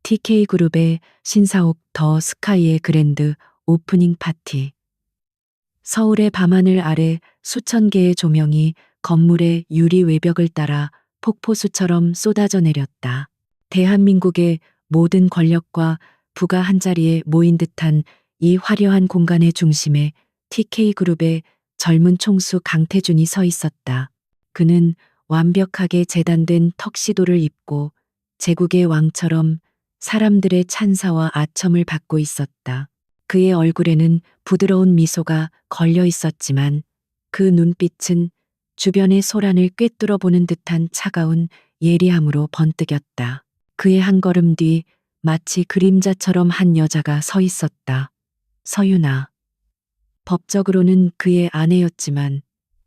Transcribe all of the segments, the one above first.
TK그룹의 신사옥 더 스카이의 그랜드 오프닝 파티. 서울의 밤하늘 아래 수천 개의 조명이 건물의 유리 외벽을 따라 폭포수처럼 쏟아져 내렸다. 대한민국의 모든 권력과 부가 한자리에 모인 듯한 이 화려한 공간의 중심에 TK그룹의 젊은 총수 강태준이 서 있었다. 그는 완벽하게 재단된 턱시도를 입고 제국의 왕처럼 사람들의 찬사와 아첨을 받고 있었다. 그의 얼굴에는 부드러운 미소가 걸려 있었지만 그 눈빛은 주변의 소란을 꿰뚫어 보는 듯한 차가운 예리함으로 번뜩였다. 그의 한 걸음 뒤 마치 그림자처럼 한 여자가 서 있었다. 서유나. 법적으로는 그의 아내였지만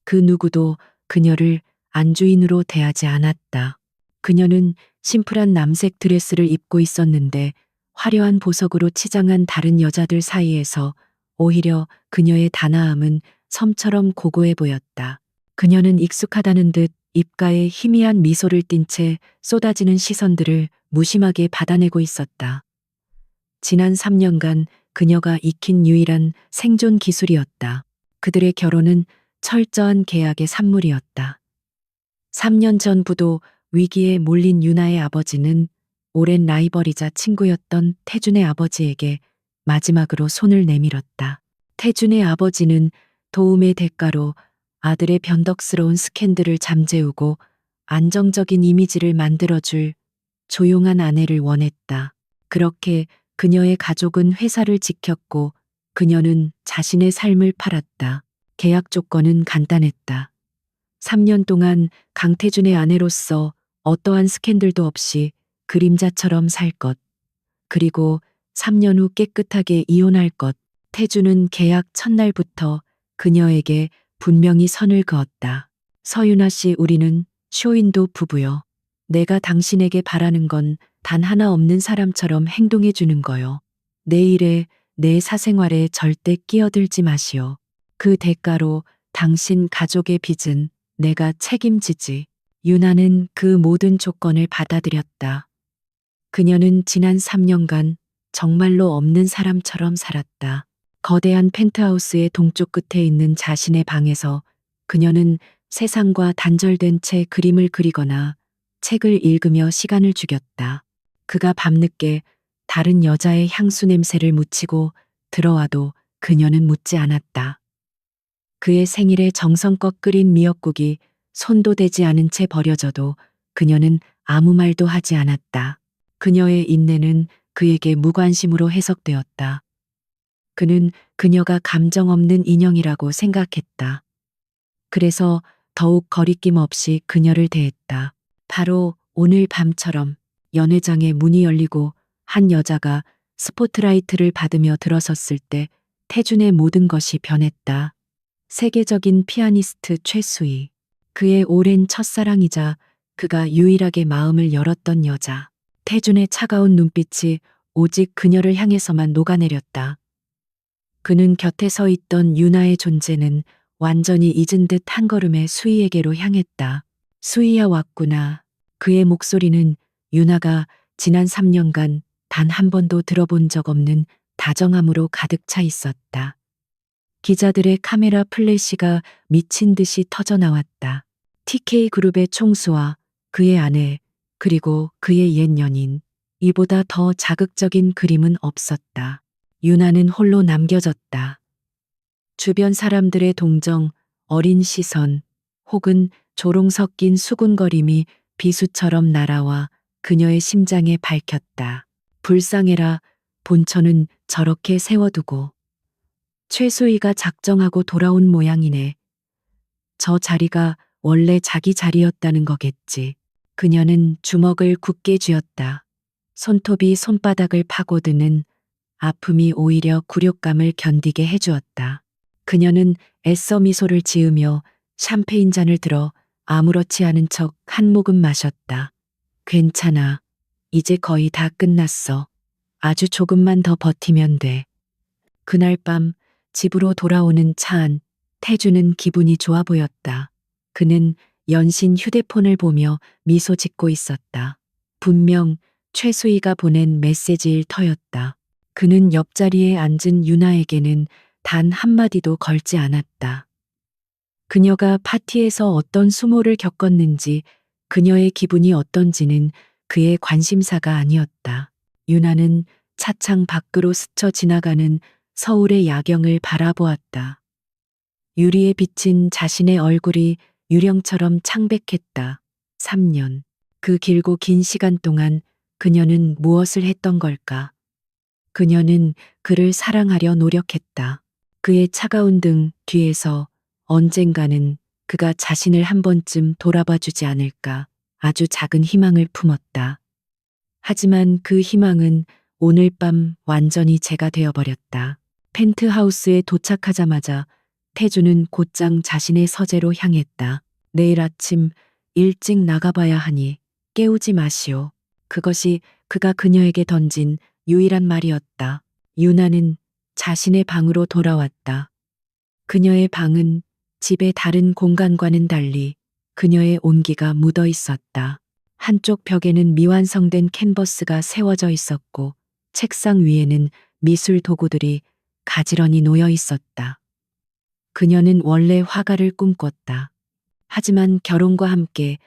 그 누구도 그녀를 안주인으로 대하지 않았다. 그녀는 심플한 남색 드레스를 입고 있었는데 화려한 보석으로 치장한 다른 여자들 사이에서 오히려 그녀의 단아함은 섬처럼 고고해 보였다. 그녀는 익숙하다는 듯 입가에 희미한 미소를 띤 채 쏟아지는 시선들을 무심하게 받아내고 있었다. 지난 3년간 그녀가 익힌 유일한 생존 기술이었다. 그들의 결혼은 철저한 계약의 산물이었다. 3년 전부도 위기에 몰린 유나의 아버지는 오랜 라이벌이자 친구였던 태준의 아버지에게 마지막으로 손을 내밀었다. 태준의 아버지는 도움의 대가로 아들의 변덕스러운 스캔들을 잠재우고 안정적인 이미지를 만들어줄 조용한 아내를 원했다. 그렇게 그녀의 가족은 회사를 지켰고 그녀는 자신의 삶을 팔았다. 계약 조건은 간단했다. 3년 동안 강태준의 아내로서 어떠한 스캔들도 없이 그림자처럼 살 것. 그리고 3년 후 깨끗하게 이혼할 것. 태준은 계약 첫날부터 그녀에게 분명히 선을 그었다. 서윤아 씨, 우리는 쇼윈도 부부요. 내가 당신에게 바라는 건 단 하나 없는 사람처럼 행동해 주는 거요. 내 일에, 내 사생활에 절대 끼어들지 마시오. 그 대가로 당신 가족의 빚은 내가 책임지지. 유나는 그 모든 조건을 받아들였다. 그녀는 지난 3년간 정말로 없는 사람처럼 살았다. 거대한 펜트하우스의 동쪽 끝에 있는 자신의 방에서 그녀는 세상과 단절된 채 그림을 그리거나 책을 읽으며 시간을 죽였다. 그가 밤늦게 다른 여자의 향수 냄새를 묻히고 들어와도 그녀는 묻지 않았다. 그의 생일에 정성껏 끓인 미역국이 손도 대지 않은 채 버려져도 그녀는 아무 말도 하지 않았다. 그녀의 인내는 그에게 무관심으로 해석되었다. 그는 그녀가 감정 없는 인형이라고 생각했다. 그래서 더욱 거리낌 없이 그녀를 대했다. 바로 오늘 밤처럼 연회장의 문이 열리고 한 여자가 스포트라이트를 받으며 들어섰을 때 태준의 모든 것이 변했다. 세계적인 피아니스트 최수희. 그의 오랜 첫사랑이자 그가 유일하게 마음을 열었던 여자. 태준의 차가운 눈빛이 오직 그녀를 향해서만 녹아내렸다. 그는 곁에 서 있던 유나의 존재는 완전히 잊은 듯 한 걸음에 수희에게로 향했다. 수희야, 왔구나. 그의 목소리는 유나가 지난 3년간 단 한 번도 들어본 적 없는 다정함으로 가득 차 있었다. 기자들의 카메라 플래시가 미친 듯이 터져 나왔다. TK그룹의 총수와 그의 아내, 그리고 그의 옛 연인. 이보다 더 자극적인 그림은 없었다. 유나는 홀로 남겨졌다. 주변 사람들의 동정, 어린 시선, 혹은 조롱 섞인 수군거림이 비수처럼 날아와 그녀의 심장에 밝혔다. 불쌍해라, 본처는 저렇게 세워두고. 최수희가 작정하고 돌아온 모양이네. 저 자리가 원래 자기 자리였다는 거겠지. 그녀는 주먹을 굳게 쥐었다. 손톱이 손바닥을 파고드는 아픔이 오히려 굴욕감을 견디게 해주었다. 그녀는 애써 미소를 지으며 샴페인 잔을 들어 아무렇지 않은 척 한 모금 마셨다. 괜찮아. 이제 거의 다 끝났어. 아주 조금만 더 버티면 돼. 그날 밤 집으로 돌아오는 차 안, 태준은 기분이 좋아 보였다. 그는 연신 휴대폰을 보며 미소 짓고 있었다. 분명 최수희가 보낸 메시지일 터였다. 그는 옆자리에 앉은 유나에게는 단 한마디도 걸지 않았다. 그녀가 파티에서 어떤 수모를 겪었는지, 그녀의 기분이 어떤지는 그의 관심사가 아니었다. 유나는 차창 밖으로 스쳐 지나가는 서울의 야경을 바라보았다. 유리에 비친 자신의 얼굴이 유령처럼 창백했다. 3년. 그 길고 긴 시간 동안 그녀는 무엇을 했던 걸까? 그녀는 그를 사랑하려 노력했다. 그의 차가운 등 뒤에서 언젠가는 그가 자신을 한 번쯤 돌아봐 주지 않을까 아주 작은 희망을 품었다. 하지만 그 희망은 오늘 밤 완전히 재가 되어버렸다. 펜트하우스에 도착하자마자 태주는 곧장 자신의 서재로 향했다. 내일 아침 일찍 나가봐야 하니 깨우지 마시오. 그것이 그가 그녀에게 던진 유일한 말이었다. 유나는 자신의 방으로 돌아왔다. 그녀의 방은 집의 다른 공간과는 달리 그녀의 온기가 묻어 있었다. 한쪽 벽에는 미완성된 캔버스가 세워져 있었고 책상 위에는 미술 도구들이 가지런히 놓여 있었다. 그녀는 원래 화가를 꿈꿨다. 하지만 결혼과 함께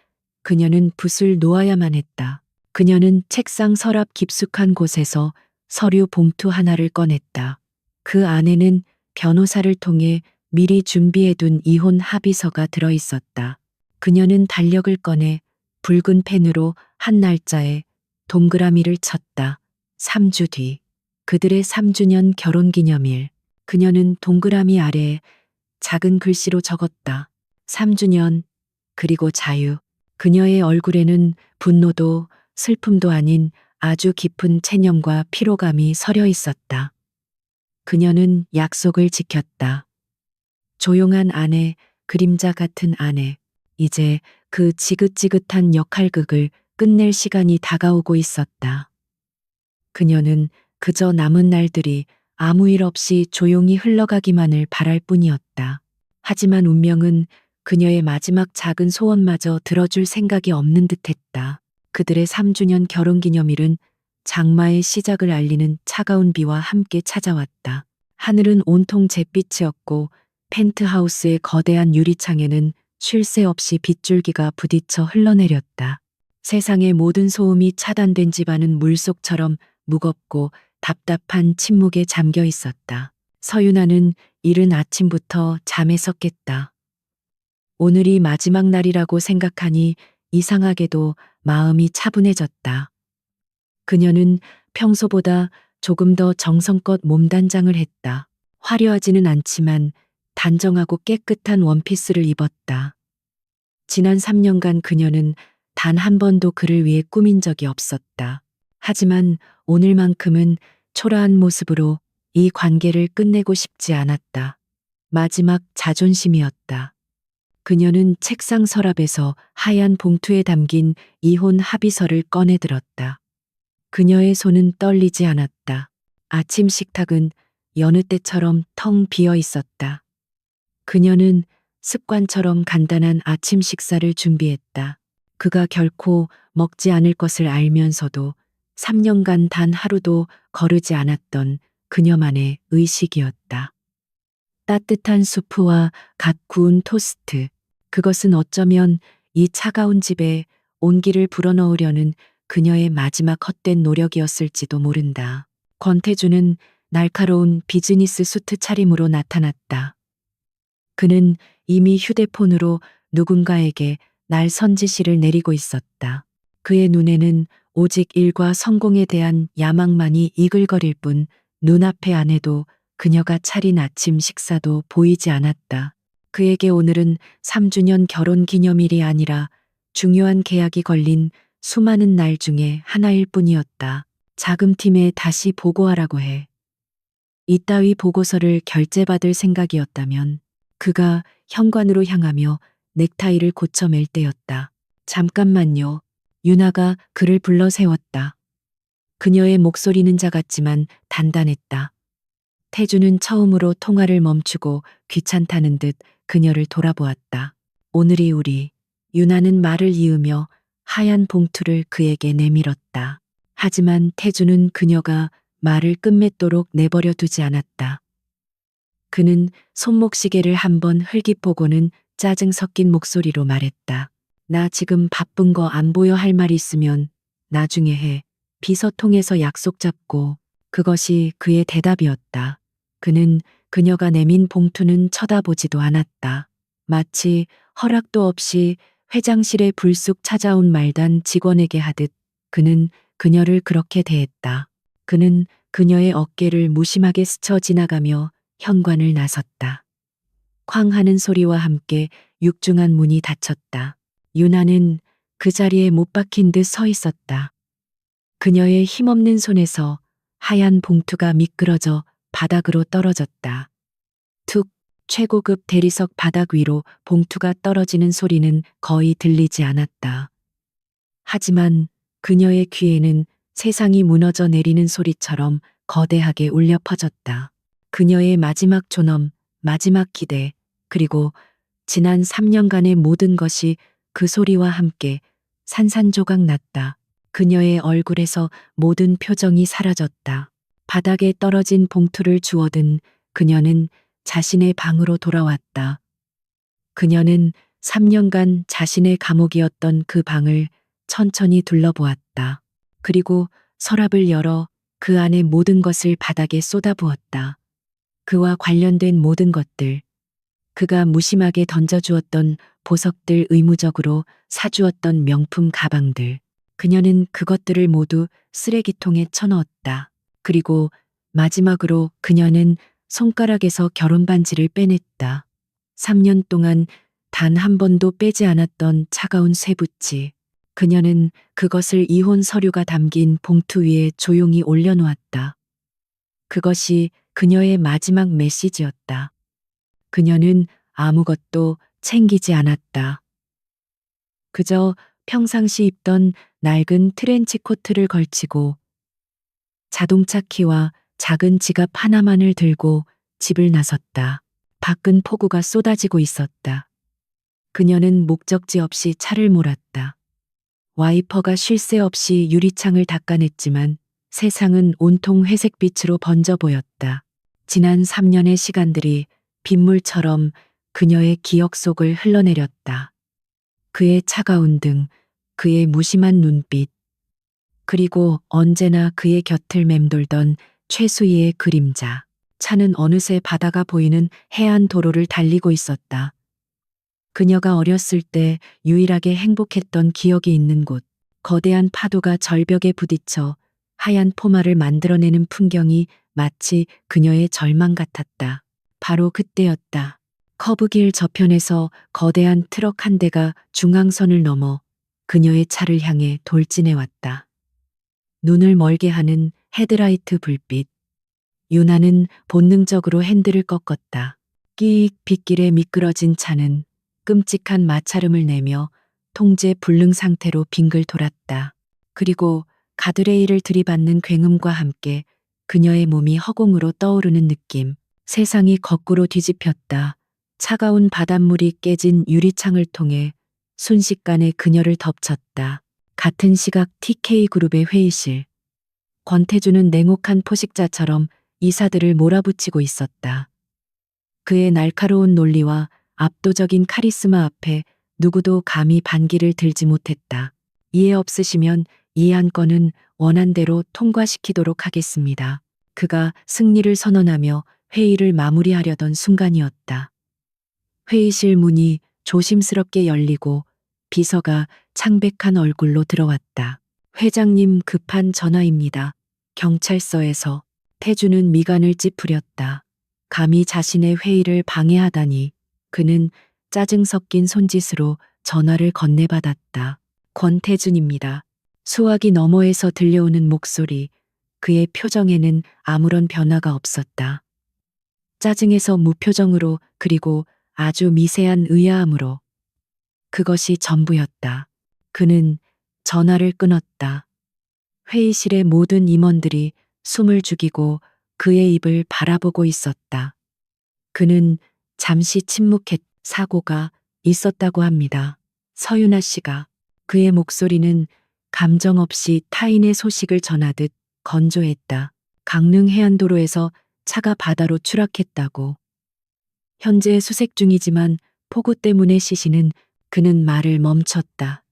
그녀는 붓을 놓아야만 했다. 그녀는 책상 서랍 깊숙한 곳에서 서류 봉투 하나를 꺼냈다. 그 안에는 변호사를 통해 미리 준비해둔 이혼 합의서가 들어 있었다. 그녀는 달력을 꺼내 붉은 펜으로 한 날짜에 동그라미를 쳤다. 3주 뒤. 그들의 3주년 결혼 기념일. 그녀는 동그라미 아래에 작은 글씨로 적었다. 3주년, 그리고 자유. 그녀의 얼굴에는 분노도 슬픔도 아닌 아주 깊은 체념과 피로감이 서려 있었다. 그녀는 약속을 지켰다. 조용한 아내, 그림자 같은 아내. 이제 그 지긋지긋한 역할극을 끝낼 시간이 다가오고 있었다. 그녀는 그저 남은 날들이 아무 일 없이 조용히 흘러가기만을 바랄 뿐이었다. 하지만 운명은 그녀의 마지막 작은 소원마저 들어줄 생각이 없는 듯했다. 그들의 3주년 결혼기념일은 장마의 시작을 알리는 차가운 비와 함께 찾아왔다. 하늘은 온통 잿빛이었고 펜트하우스의 거대한 유리창에는 쉴 새 없이 빗줄기가 부딪혀 흘러내렸다. 세상의 모든 소음이 차단된 집안은 물속처럼 무겁고 답답한 침묵에 잠겨 있었다. 서윤아는 이른 아침부터 잠에서 깼다. 오늘이 마지막 날이라고 생각하니 이상하게도 마음이 차분해졌다. 그녀는 평소보다 조금 더 정성껏 몸단장을 했다. 화려하지는 않지만 단정하고 깨끗한 원피스를 입었다. 지난 3년간 그녀는 단 한 번도 그를 위해 꾸민 적이 없었다. 하지만 오늘만큼은 초라한 모습으로 이 관계를 끝내고 싶지 않았다. 마지막 자존심이었다. 그녀는 책상 서랍에서 하얀 봉투에 담긴 이혼 합의서를 꺼내들었다. 그녀의 손은 떨리지 않았다. 아침 식탁은 여느 때처럼 텅 비어 있었다. 그녀는 습관처럼 간단한 아침 식사를 준비했다. 그가 결코 먹지 않을 것을 알면서도 3년간 단 하루도 거르지 않았던 그녀만의 의식이었다. 따뜻한 수프와 갓 구운 토스트. 그것은 어쩌면 이 차가운 집에 온기를 불어넣으려는 그녀의 마지막 헛된 노력이었을지도 모른다. 권태주는 날카로운 비즈니스 수트 차림으로 나타났다. 그는 이미 휴대폰으로 누군가에게 날 선지시를 내리고 있었다. 그의 눈에는 오직 일과 성공에 대한 야망만이 이글거릴 뿐 눈앞의 안에도 그녀가 차린 아침 식사도 보이지 않았다. 그에게 오늘은 3주년 결혼 기념일이 아니라 중요한 계약이 걸린 수많은 날 중에 하나일 뿐이었다. 자금팀에 다시 보고하라고 해. 이따위 보고서를 결제받을 생각이었다면 그가 현관으로 향하며 넥타이를 고쳐 맬 때였다. 잠깐만요. 유나가 그를 불러 세웠다. 그녀의 목소리는 작았지만 단단했다. 태주는 처음으로 통화를 멈추고 귀찮다는 듯 그녀를 돌아보았다. 오늘이 우리. 유나는 말을 이으며 하얀 봉투를 그에게 내밀었다. 하지만 태주는 그녀가 말을 끝맺도록 내버려 두지 않았다. 그는 손목시계를 한번 흘깃보고는 짜증 섞인 목소리로 말했다. 나 지금 바쁜 거 안 보여 할 말 있으면 나중에 해. 비서통에서 약속 잡고. 그것이 그의 대답이었다. 그는 그녀가 내민 봉투는 쳐다보지도 않았다. 마치 허락도 없이 회장실에 불쑥 찾아온 말단 직원에게 하듯 그는 그녀를 그렇게 대했다. 그는 그녀의 어깨를 무심하게 스쳐 지나가며 현관을 나섰다. 쾅 하는 소리와 함께 육중한 문이 닫혔다. 유나는 그 자리에 못 박힌 듯 서 있었다. 그녀의 힘없는 손에서 하얀 봉투가 미끄러져 바닥으로 떨어졌다. 툭, 최고급 대리석 바닥 위로 봉투가 떨어지는 소리는 거의 들리지 않았다. 하지만 그녀의 귀에는 세상이 무너져 내리는 소리처럼 거대하게 울려 퍼졌다. 그녀의 마지막 존엄, 마지막 기대, 그리고 지난 3년간의 모든 것이 그 소리와 함께 산산조각 났다. 그녀의 얼굴에서 모든 표정이 사라졌다. 바닥에 떨어진 봉투를 주워든 그녀는 자신의 방으로 돌아왔다. 그녀는 3년간 자신의 감옥이었던 그 방을 천천히 둘러보았다. 그리고 서랍을 열어 그 안의 모든 것을 바닥에 쏟아부었다. 그와 관련된 모든 것들, 그가 무심하게 던져주었던 보석들, 의무적으로 사주었던 명품 가방들. 그녀는 그것들을 모두 쓰레기통에 쳐넣었다. 그리고 마지막으로 그녀는 손가락에서 결혼 반지를 빼냈다. 3년 동안 단 한 번도 빼지 않았던 차가운 쇠붙이. 그녀는 그것을 이혼 서류가 담긴 봉투 위에 조용히 올려놓았다. 그것이 그녀의 마지막 메시지였다. 그녀는 아무것도 챙기지 않았다. 그저 평상시 입던 낡은 트렌치 코트를 걸치고 자동차 키와 작은 지갑 하나만을 들고 집을 나섰다. 밖은 폭우가 쏟아지고 있었다. 그녀는 목적지 없이 차를 몰았다. 와이퍼가 쉴 새 없이 유리창을 닦아냈지만 세상은 온통 회색빛으로 번져 보였다. 지난 3년의 시간들이 빗물처럼 그녀의 기억 속을 흘러내렸다. 그의 차가운 등, 그의 무심한 눈빛, 그리고 언제나 그의 곁을 맴돌던 최수희의 그림자. 차는 어느새 바다가 보이는 해안 도로를 달리고 있었다. 그녀가 어렸을 때 유일하게 행복했던 기억이 있는 곳. 거대한 파도가 절벽에 부딪혀 하얀 포마를 만들어내는 풍경이 마치 그녀의 절망 같았다. 바로 그때였다. 커브길 저편에서 거대한 트럭 한 대가 중앙선을 넘어 그녀의 차를 향해 돌진해 왔다. 눈을 멀게 하는 헤드라이트 불빛. 유나는 본능적으로 핸들을 꺾었다. 끼익 빗길에 미끄러진 차는 끔찍한 마찰음을 내며 통제 불능 상태로 빙글 돌았다. 그리고 가드레일을 들이받는 굉음과 함께 그녀의 몸이 허공으로 떠오르는 느낌. 세상이 거꾸로 뒤집혔다. 차가운 바닷물이 깨진 유리창을 통해 순식간에 그녀를 덮쳤다. 같은 시각 TK그룹의 회의실. 권태주는 냉혹한 포식자처럼 이사들을 몰아붙이고 있었다. 그의 날카로운 논리와 압도적인 카리스마 앞에 누구도 감히 반기를 들지 못했다. 이해 없으시면 이 안건은 원안대로 통과시키도록 하겠습니다. 그가 승리를 선언하며 회의를 마무리하려던 순간이었다. 회의실 문이 조심스럽게 열리고 비서가 창백한 얼굴로 들어왔다. 회장님, 급한 전화입니다. 경찰서에서. 태주는 미간을 찌푸렸다. 감히 자신의 회의를 방해하다니. 그는 짜증 섞인 손짓으로 전화를 건네받았다. 권태준입니다. 수화기 너머에서 들려오는 목소리. 그의 표정에는 아무런 변화가 없었다. 짜증에서 무표정으로, 그리고 아주 미세한 의아함으로. 그것이 전부였다. 그는 전화를 끊었다. 회의실의 모든 임원들이 숨을 죽이고 그의 입을 바라보고 있었다. 그는 잠시 침묵했. 사고가 있었다고 합니다. 서윤아 씨가. 그의 목소리는 감정 없이 타인의 소식을 전하듯 건조했다. 강릉 해안도로에서 차가 바다로 추락했다고. 현재 수색 중이지만 폭우 때문에 시신은 그는 말을 멈췄다.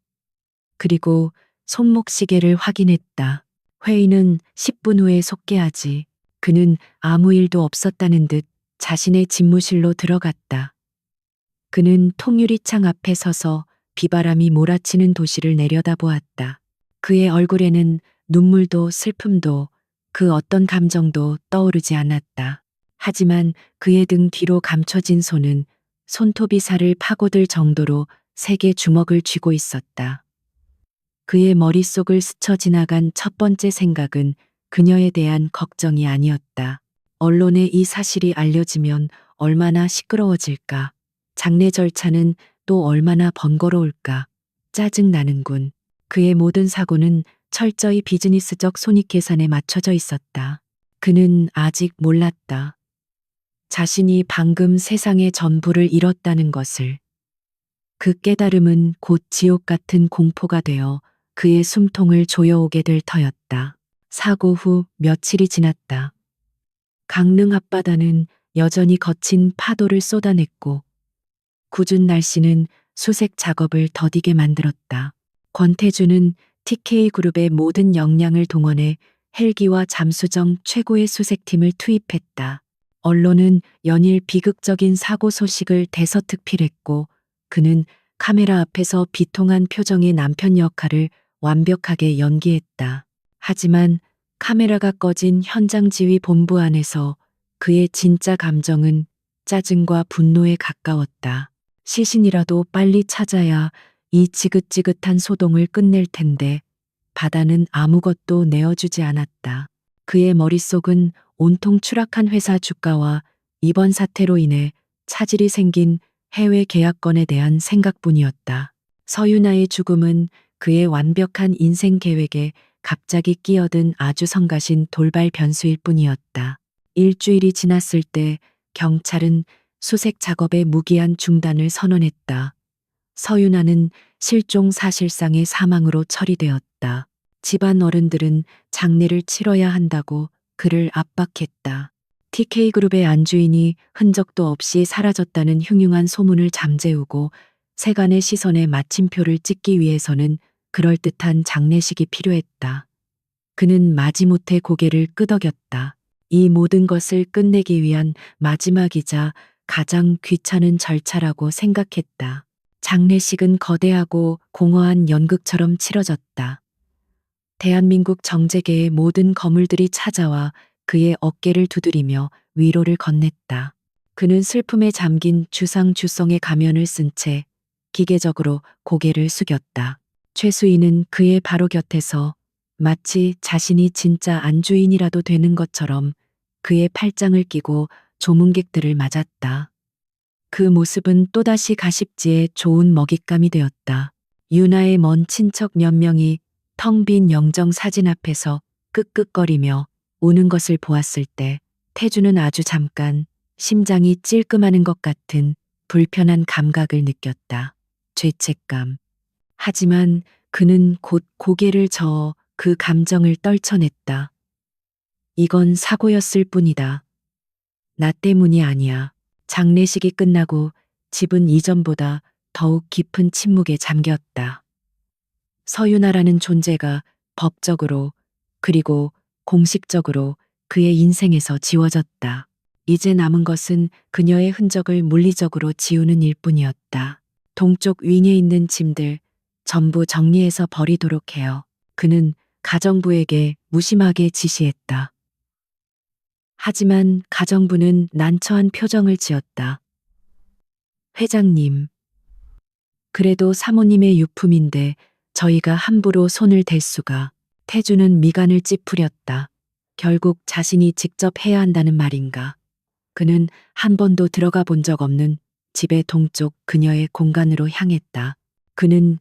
그리고 손목 시계를 확인했다. 회의는 10분 후에 속개하지. 그는 아무 일도 없었다는 듯 자신의 집무실로 들어갔다. 그는 통유리창 앞에 서서 비바람이 몰아치는 도시를 내려다보았다. 그의 얼굴에는 눈물도 슬픔도 그 어떤 감정도 떠오르지 않았다. 하지만 그의 등 뒤로 감춰진 손은 손톱이 살을 파고들 정도로 세게 주먹을 쥐고 있었다. 그의 머릿속을 스쳐 지나간 첫 번째 생각은 그녀에 대한 걱정이 아니었다. 언론에 이 사실이 알려지면 얼마나 시끄러워질까. 장례 절차는 또 얼마나 번거로울까. 짜증나는군. 그의 모든 사고는 철저히 비즈니스적 손익계산에 맞춰져 있었다. 그는 아직 몰랐다. 자신이 방금 세상의 전부를 잃었다는 것을. 그 깨달음은 곧 지옥 같은 공포가 되어 그의 숨통을 조여오게 될 터였다. 사고 후 며칠이 지났다. 강릉 앞바다는 여전히 거친 파도를 쏟아냈고 궂은 날씨는 수색 작업을 더디게 만들었다. 권태주는 TK그룹의 모든 역량을 동원해 헬기와 잠수정 최고의 수색팀을 투입했다. 언론은 연일 비극적인 사고 소식을 대서특필했고 그는 카메라 앞에서 비통한 표정의 남편 역할을 완벽하게 연기했다. 하지만 카메라가 꺼진 현장 지휘 본부 안에서 그의 진짜 감정은 짜증과 분노에 가까웠다. 시신이라도 빨리 찾아야 이 지긋지긋한 소동을 끝낼 텐데 바다는 아무것도 내어주지 않았다. 그의 머릿속은 온통 추락한 회사 주가와 이번 사태로 인해 차질이 생긴 해외 계약건에 대한 생각뿐이었다. 서유나의 죽음은 그의 완벽한 인생 계획에 갑자기 끼어든 아주 성가신 돌발 변수일 뿐이었다. 일주일이 지났을 때 경찰은 수색 작업의 무기한 중단을 선언했다. 서유나는 실종 사실상의 사망으로 처리되었다. 집안 어른들은 장례를 치러야 한다고 그를 압박했다. TK그룹의 안주인이 흔적도 없이 사라졌다는 흉흉한 소문을 잠재우고 세간의 시선에 마침표를 찍기 위해서는 그럴듯한 장례식이 필요했다. 그는 마지못해 고개를 끄덕였다. 이 모든 것을 끝내기 위한 마지막이자 가장 귀찮은 절차라고 생각했다. 장례식은 거대하고 공허한 연극처럼 치러졌다. 대한민국 정재계의 모든 거물들이 찾아와 그의 어깨를 두드리며 위로를 건넸다. 그는 슬픔에 잠긴 주상주성의 가면을 쓴 채 기계적으로 고개를 숙였다. 최수희는 그의 바로 곁에서 마치 자신이 진짜 안주인이라도 되는 것처럼 그의 팔짱을 끼고 조문객들을 맞았다. 그 모습은 또다시 가십지에 좋은 먹잇감이 되었다. 유나의 먼 친척 몇 명이 텅 빈 영정 사진 앞에서 끄끄거리며 우는 것을 보았을 때 태주는 아주 잠깐 심장이 찔끔하는 것 같은 불편한 감각을 느꼈다. 죄책감. 하지만 그는 곧 고개를 저어 그 감정을 떨쳐냈다. 이건 사고였을 뿐이다. 나 때문이 아니야. 장례식이 끝나고 집은 이전보다 더욱 깊은 침묵에 잠겼다. 서유나라는 존재가 법적으로 그리고 공식적으로 그의 인생에서 지워졌다. 이제 남은 것은 그녀의 흔적을 물리적으로 지우는 일뿐이었다. 동쪽 윙에 있는 짐들 전부 정리해서 버리도록 해요. 그는 가정부에게 무심하게 지시했다. 하지만 가정부는 난처한 표정을 지었다. 회장님. 그래도 사모님의 유품인데 저희가 함부로 손을 댈 수가. 태주는 미간을 찌푸렸다. 결국 자신이 직접 해야 한다는 말인가. 그는 한 번도 들어가 본 적 없는 집의 동쪽 그녀의 공간으로 향했다. 그는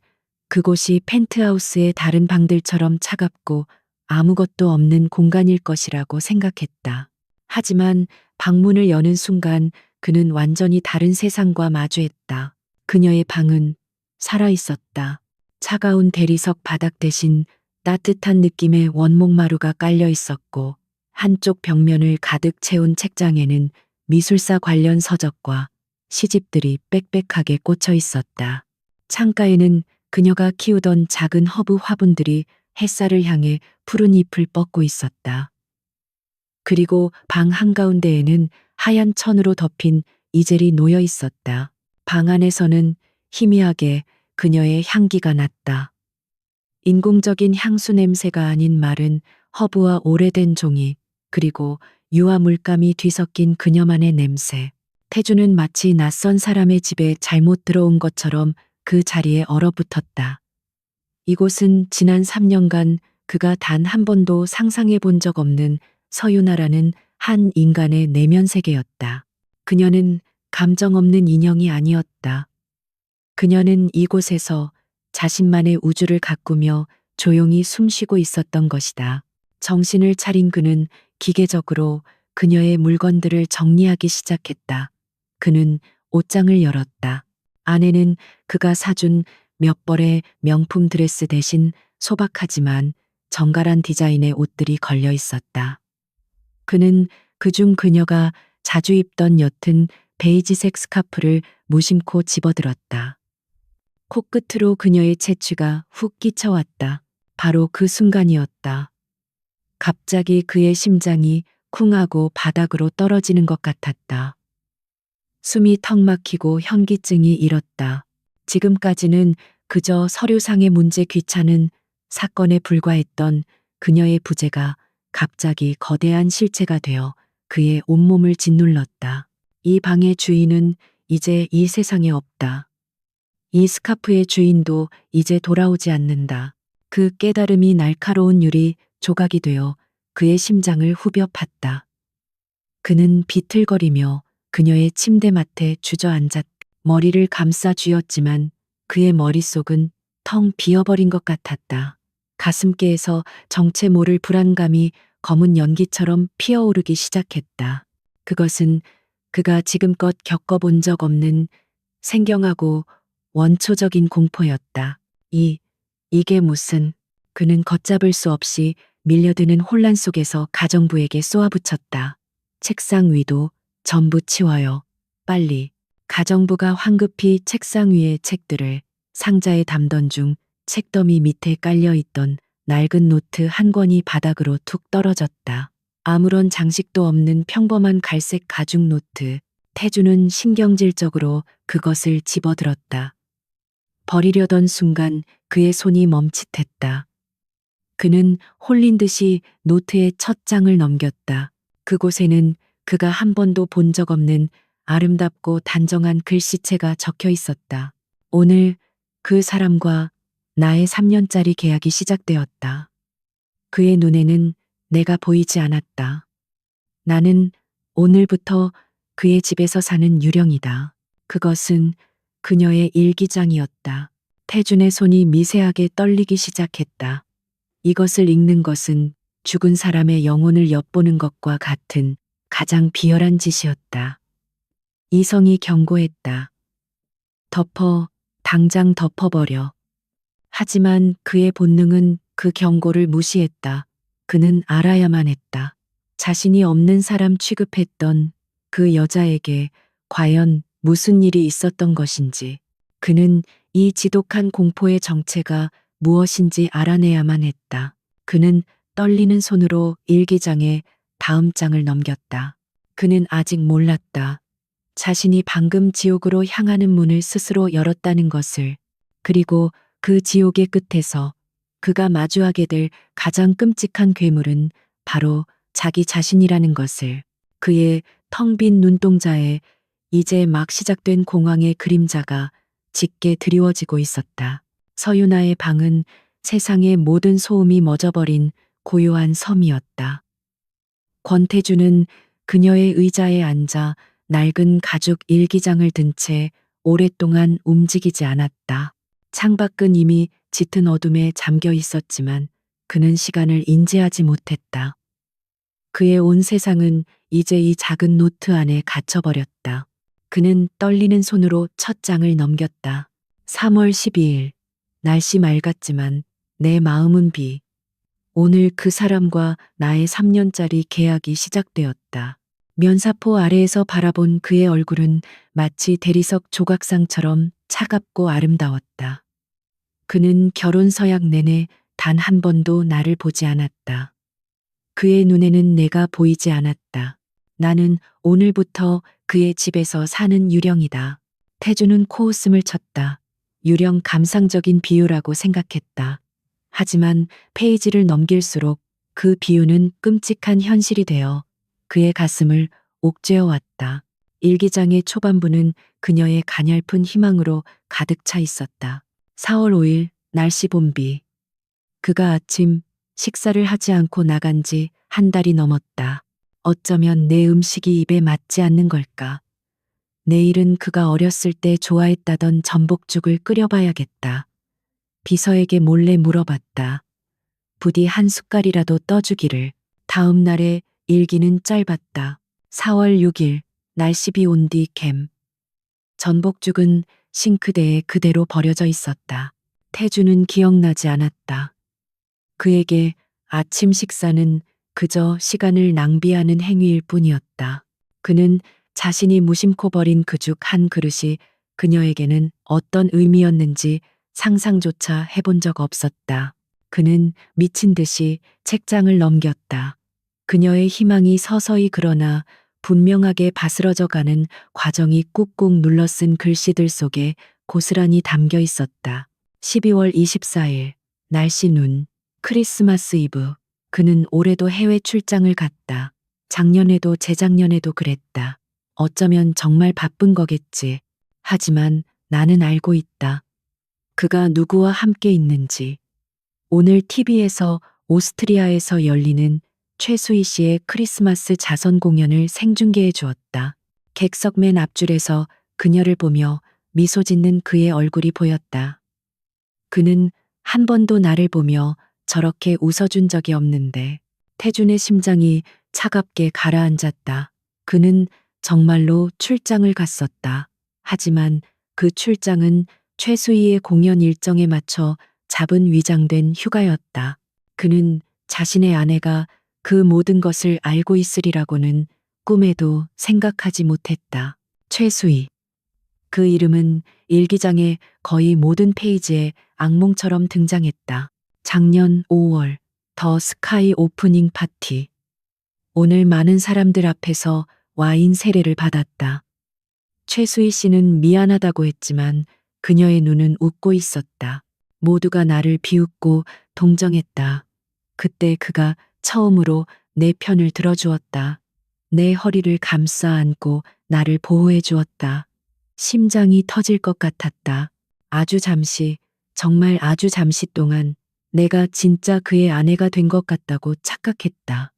그곳이 펜트하우스의 다른 방들처럼 차갑고 아무것도 없는 공간일 것이라고 생각했다. 하지만 방문을 여는 순간 그는 완전히 다른 세상과 마주했다. 그녀의 방은 살아 있었다. 차가운 대리석 바닥 대신 따뜻한 느낌의 원목마루가 깔려 있었고 한쪽 벽면을 가득 채운 책장에는 미술사 관련 서적과 시집들이 빽빽하게 꽂혀 있었다. 창가에는 그녀가 키우던 작은 허브 화분들이 햇살을 향해 푸른 잎을 뻗고 있었다. 그리고 방 한가운데에는 하얀 천으로 덮인 이젤이 놓여 있었다. 방 안에서는 희미하게 그녀의 향기가 났다. 인공적인 향수 냄새가 아닌 마른 허브와 오래된 종이, 그리고 유화 물감이 뒤섞인 그녀만의 냄새. 태주는 마치 낯선 사람의 집에 잘못 들어온 것처럼 그 자리에 얼어붙었다. 이곳은 지난 3년간 그가 단 한 번도 상상해 본 적 없는 서유나라는 한 인간의 내면 세계였다. 그녀는 감정 없는 인형이 아니었다. 그녀는 이곳에서 자신만의 우주를 가꾸며 조용히 숨쉬고 있었던 것이다. 정신을 차린 그는 기계적으로 그녀의 물건들을 정리하기 시작했다. 그는 옷장을 열었다. 안에는 그가 사준 몇 벌의 명품 드레스 대신 소박하지만 정갈한 디자인의 옷들이 걸려 있었다. 그는 그중 그녀가 자주 입던 옅은 베이지색 스카프를 무심코 집어들었다. 코끝으로 그녀의 채취가 훅 끼쳐왔다. 바로 그 순간이었다. 갑자기 그의 심장이 쿵 하고 바닥으로 떨어지는 것 같았다. 숨이 턱 막히고 현기증이 일었다. 지금까지는 그저 서류상의 문제 귀찮은 사건에 불과했던 그녀의 부재가 갑자기 거대한 실체가 되어 그의 온몸을 짓눌렀다. 이 방의 주인은 이제 이 세상에 없다. 이 스카프의 주인도 이제 돌아오지 않는다. 그 깨달음이 날카로운 유리 조각이 되어 그의 심장을 후벼 팠다. 그는 비틀거리며 그녀의 침대맡에 주저앉았다. 머리를 감싸 쥐었지만 그의 머릿속은 텅 비어버린 것 같았다. 가슴께에서 정체 모를 불안감이 검은 연기처럼 피어오르기 시작했다. 그것은 그가 지금껏 겪어본 적 없는 생경하고 원초적인 공포였다. 이게 무슨, 그는 걷잡을 수 없이 밀려드는 혼란 속에서 가정부에게 쏘아붙였다. 책상 위도 전부 치워요. 빨리. 가정부가 황급히 책상 위의 책들을 상자에 담던 중 책더미 밑에 깔려 있던 낡은 노트 한 권이 바닥으로 툭 떨어졌다. 아무런 장식도 없는 평범한 갈색 가죽 노트. 태주는 신경질적으로 그것을 집어들었다. 버리려던 순간 그의 손이 멈칫했다. 그는 홀린 듯이 노트의 첫 장을 넘겼다. 그곳에는 그가 한 번도 본 적 없는 아름답고 단정한 글씨체가 적혀 있었다. 오늘 그 사람과 나의 3년짜리 계약이 시작되었다. 그의 눈에는 내가 보이지 않았다. 나는 오늘부터 그의 집에서 사는 유령이다. 그것은 그녀의 일기장이었다. 태준의 손이 미세하게 떨리기 시작했다. 이것을 읽는 것은 죽은 사람의 영혼을 엿보는 것과 같은 가장 비열한 짓이었다. 이성이 경고했다. 당장 덮어버려. 하지만 그의 본능은 그 경고를 무시했다. 그는 알아야만 했다. 자신이 없는 사람 취급했던 그 여자에게 과연 무슨 일이 있었던 것인지, 그는 이 지독한 공포의 정체가 무엇인지 알아내야만 했다. 그는 떨리는 손으로 일기장에 다음 장을 넘겼다. 그는 아직 몰랐다. 자신이 방금 지옥으로 향하는 문을 스스로 열었다는 것을, 그리고 그 지옥의 끝에서 그가 마주하게 될 가장 끔찍한 괴물은 바로 자기 자신이라는 것을. 그의 텅 빈 눈동자에 이제 막 시작된 공황의 그림자가 짙게 드리워지고 있었다. 서유나의 방은 세상의 모든 소음이 멎어버린 고요한 섬이었다. 권태주는 그녀의 의자에 앉아 낡은 가죽 일기장을 든 채 오랫동안 움직이지 않았다. 창밖은 이미 짙은 어둠에 잠겨 있었지만 그는 시간을 인지하지 못했다. 그의 온 세상은 이제 이 작은 노트 안에 갇혀버렸다. 그는 떨리는 손으로 첫 장을 넘겼다. 3월 12일. 날씨 맑았지만 내 마음은 비. 오늘 그 사람과 나의 3년짜리 계약이 시작되었다. 면사포 아래에서 바라본 그의 얼굴은 마치 대리석 조각상처럼 차갑고 아름다웠다. 그는 결혼 서약 내내 단 한 번도 나를 보지 않았다. 그의 눈에는 내가 보이지 않았다. 나는 오늘부터 그의 집에서 사는 유령이다. 태주는 코웃음을 쳤다. 유령 감상적인 비유라고 생각했다. 하지만 페이지를 넘길수록 그 비유는 끔찍한 현실이 되어 그의 가슴을 옥죄어 왔다. 일기장의 초반부는 그녀의 가냘픈 희망으로 가득 차 있었다. 4월 5일 날씨 봄비. 그가 아침 식사를 하지 않고 나간 지 한 달이 넘었다. 어쩌면 내 음식이 입에 맞지 않는 걸까? 내일은 그가 어렸을 때 좋아했다던 전복죽을 끓여봐야겠다. 비서에게 몰래 물어봤다. 부디 한 숟갈이라도 떠주기를. 다음 날의 일기는 짧았다. 4월 6일 날씨비 온 뒤 캠. 전복죽은 싱크대에 그대로 버려져 있었다. 태주는 기억나지 않았다. 그에게 아침 식사는 그저 시간을 낭비하는 행위일 뿐이었다. 그는 자신이 무심코 버린 그 죽 한 그릇이 그녀에게는 어떤 의미였는지 상상조차 해본 적 없었다. 그는 미친 듯이 책장을 넘겼다. 그녀의 희망이 서서히 그러나 분명하게 바스러져 가는 과정이 꾹꾹 눌러쓴 글씨들 속에 고스란히 담겨 있었다. 12월 24일 날씨 눈. 크리스마스 이브. 그는 올해도 해외 출장을 갔다. 작년에도 재작년에도 그랬다. 어쩌면 정말 바쁜 거겠지. 하지만 나는 알고 있다. 그가 누구와 함께 있는지. 오늘 TV에서 오스트리아에서 열리는 최수희 씨의 크리스마스 자선 공연을 생중계해 주었다. 객석 맨 앞줄에서 그녀를 보며 미소 짓는 그의 얼굴이 보였다. 그는 한 번도 나를 보며 저렇게 웃어준 적이 없는데 태준의 심장이 차갑게 가라앉았다. 그는 정말로 출장을 갔었다. 하지만 그 출장은 최수희의 공연 일정에 맞춰 잡은 위장된 휴가였다. 그는 자신의 아내가 그 모든 것을 알고 있으리라고는 꿈에도 생각하지 못했다. 최수희. 그 이름은 일기장의 거의 모든 페이지에 악몽처럼 등장했다. 작년 5월 더 스카이 오프닝 파티. 오늘 많은 사람들 앞에서 와인 세례를 받았다. 최수희 씨는 미안하다고 했지만 그녀의 눈은 웃고 있었다. 모두가 나를 비웃고 동정했다. 그때 그가 처음으로 내 편을 들어주었다. 내 허리를 감싸 안고 나를 보호해 주었다. 심장이 터질 것 같았다. 아주 잠시, 정말 아주 잠시 동안 내가 진짜 그의 아내가 된 것 같다고 착각했다.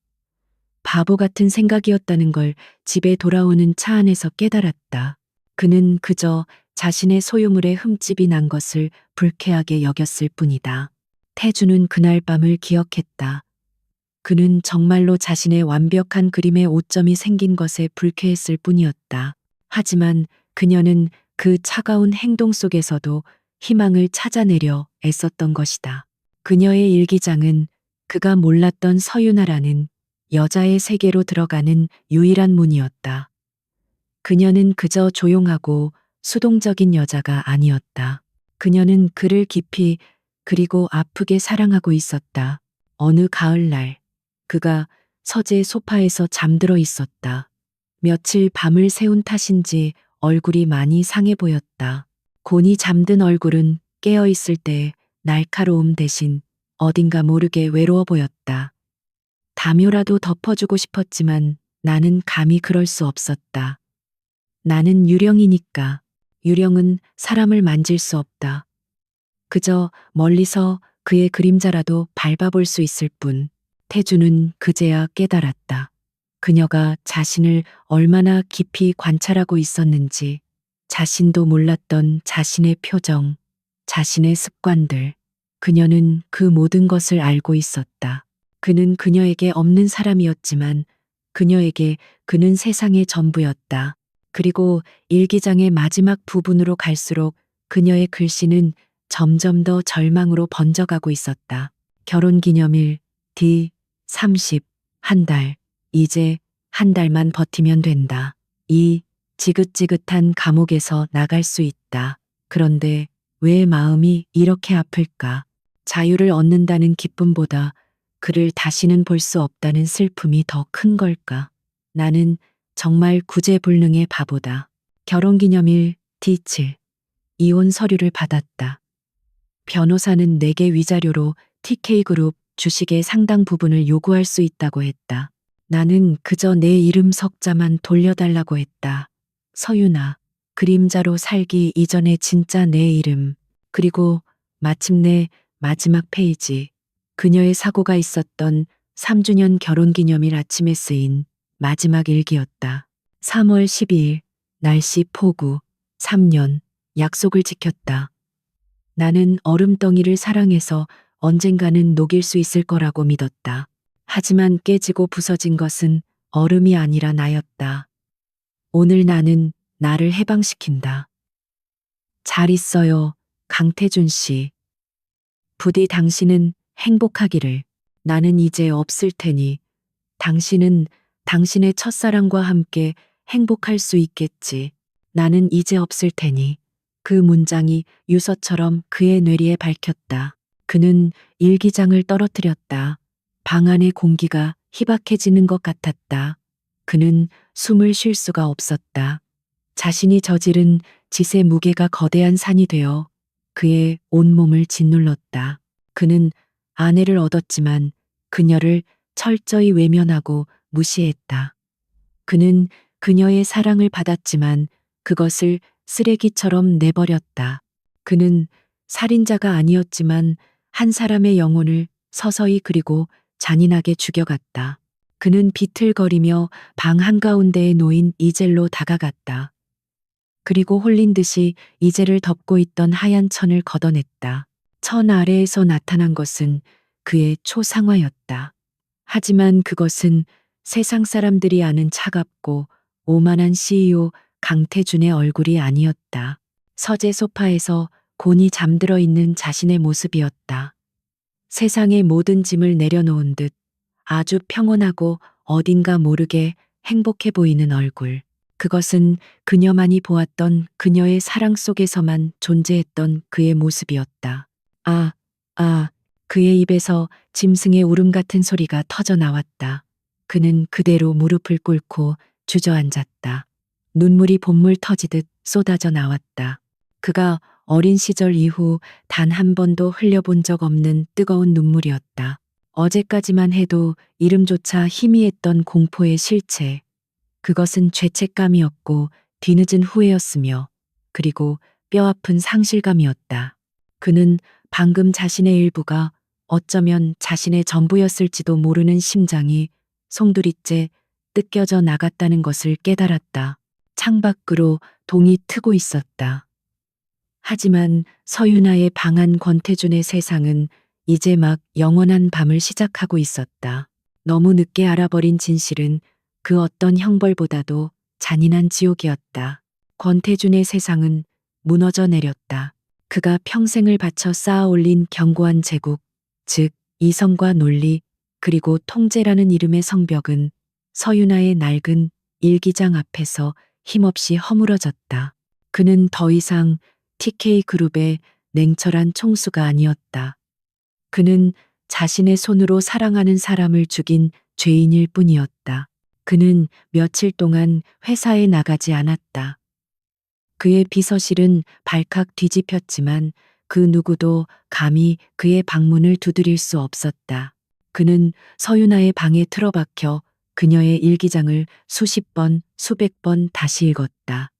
바보 같은 생각이었다는 걸 집에 돌아오는 차 안에서 깨달았다. 그는 그저 자신의 소유물에 흠집이 난 것을 불쾌하게 여겼을 뿐이다. 태주는 그날 밤을 기억했다. 그는 정말로 자신의 완벽한 그림에 오점이 생긴 것에 불쾌했을 뿐이었다. 하지만 그녀는 그 차가운 행동 속에서도 희망을 찾아내려 애썼던 것이다. 그녀의 일기장은 그가 몰랐던 서유나라는 여자의 세계로 들어가는 유일한 문이었다. 그녀는 그저 조용하고 수동적인 여자가 아니었다. 그녀는 그를 깊이 그리고 아프게 사랑하고 있었다. 어느 가을날 그가 서재 소파에서 잠들어 있었다. 며칠 밤을 새운 탓인지 얼굴이 많이 상해 보였다. 곤히 잠든 얼굴은 깨어 있을 때 날카로움 대신 어딘가 모르게 외로워 보였다. 담요라도 덮어주고 싶었지만 나는 감히 그럴 수 없었다. 나는 유령이니까. 유령은 사람을 만질 수 없다. 그저 멀리서 그의 그림자라도 밟아볼 수 있을 뿐. 태주는 그제야 깨달았다. 그녀가 자신을 얼마나 깊이 관찰하고 있었는지, 자신도 몰랐던 자신의 표정, 자신의 습관들. 그녀는 그 모든 것을 알고 있었다. 그는 그녀에게 없는 사람이었지만 그녀에게 그는 세상의 전부였다. 그리고 일기장의 마지막 부분으로 갈수록 그녀의 글씨는 점점 더 절망으로 번져가고 있었다. 결혼기념일 D30 한 달. 이제 한 달만 버티면 된다. 이 지긋지긋한 감옥에서 나갈 수 있다. 그런데 왜 마음이 이렇게 아플까? 자유를 얻는다는 기쁨보다 그를 다시는 볼 수 없다는 슬픔이 더 큰 걸까? 나는 정말 구제불능의 바보다. 결혼기념일 D7 이혼 서류를 받았다. 변호사는 내게 위자료로 TK그룹 주식의 상당 부분을 요구할 수 있다고 했다. 나는 그저 내 이름 석자만 돌려달라고 했다. 서윤아, 그림자로 살기 이전에 진짜 내 이름. 그리고 마침내 마지막 페이지. 그녀의 사고가 있었던 3주년 결혼기념일 아침에 쓰인 마지막 일기였다. 3월 12일, 날씨 폭우, 3년, 약속을 지켰다. 나는 얼음덩이를 사랑해서 언젠가는 녹일 수 있을 거라고 믿었다. 하지만 깨지고 부서진 것은 얼음이 아니라 나였다. 오늘 나는 나를 해방시킨다. 잘 있어요, 강태준 씨. 부디 당신은 행복하기를. 나는 이제 없을 테니 당신은 당신의 첫사랑과 함께 행복할 수 있겠지. 나는 이제 없을 테니. 그 문장이 유서처럼 그의 뇌리에 밝혔다. 그는 일기장을 떨어뜨렸다. 방 안의 공기가 희박해지는 것 같았다. 그는 숨을 쉴 수가 없었다. 자신이 저지른 짓의 무게가 거대한 산이 되어 그의 온몸을 짓눌렀다. 그는 아내를 얻었지만 그녀를 철저히 외면하고 무시했다. 그는 그녀의 사랑을 받았지만 그것을 쓰레기처럼 내버렸다. 그는 살인자가 아니었지만 한 사람의 영혼을 서서히 그리고 잔인하게 죽여갔다. 그는 비틀거리며 방 한가운데에 놓인 이젤로 다가갔다. 그리고 홀린 듯이 이젤을 덮고 있던 하얀 천을 걷어냈다. 천 아래에서 나타난 것은 그의 초상화였다. 하지만 그것은 세상 사람들이 아는 차갑고 오만한 CEO 강태준의 얼굴이 아니었다. 서재 소파에서 곤히 잠들어 있는 자신의 모습이었다. 세상의 모든 짐을 내려놓은 듯 아주 평온하고 어딘가 모르게 행복해 보이는 얼굴. 그것은 그녀만이 보았던 그녀의 사랑 속에서만 존재했던 그의 모습이었다. 그의 입에서 짐승의 울음 같은 소리가 터져 나왔다. 그는 그대로 무릎을 꿇고 주저앉았다. 눈물이 봇물 터지듯 쏟아져 나왔다. 그가 어린 시절 이후 단 한 번도 흘려본 적 없는 뜨거운 눈물이었다. 어제까지만 해도 이름조차 희미했던 공포의 실체. 그것은 죄책감이었고 뒤늦은 후회였으며 그리고 뼈아픈 상실감이었다. 그는 방금 자신의 일부가 어쩌면 자신의 전부였을지도 모르는 심장이 송두리째 뜯겨져 나갔다는 것을 깨달았다. 창밖으로 동이 트고 있었다. 하지만 서윤아의 방한 권태준의 세상은 이제 막 영원한 밤을 시작하고 있었다. 너무 늦게 알아버린 진실은 그 어떤 형벌보다도 잔인한 지옥이었다. 권태준의 세상은 무너져 내렸다. 그가 평생을 바쳐 쌓아 올린 견고한 제국, 즉 이성과 논리, 그리고 통제라는 이름의 성벽은 서윤아의 낡은 일기장 앞에서 힘없이 허물어졌다. 그는 더 이상 TK그룹의 냉철한 총수가 아니었다. 그는 자신의 손으로 사랑하는 사람을 죽인 죄인일 뿐이었다. 그는 며칠 동안 회사에 나가지 않았다. 그의 비서실은 발칵 뒤집혔지만 그 누구도 감히 그의 방문을 두드릴 수 없었다. 그는 서윤아의 방에 틀어박혀 그녀의 일기장을 수십 번, 수백 번 다시 읽었다.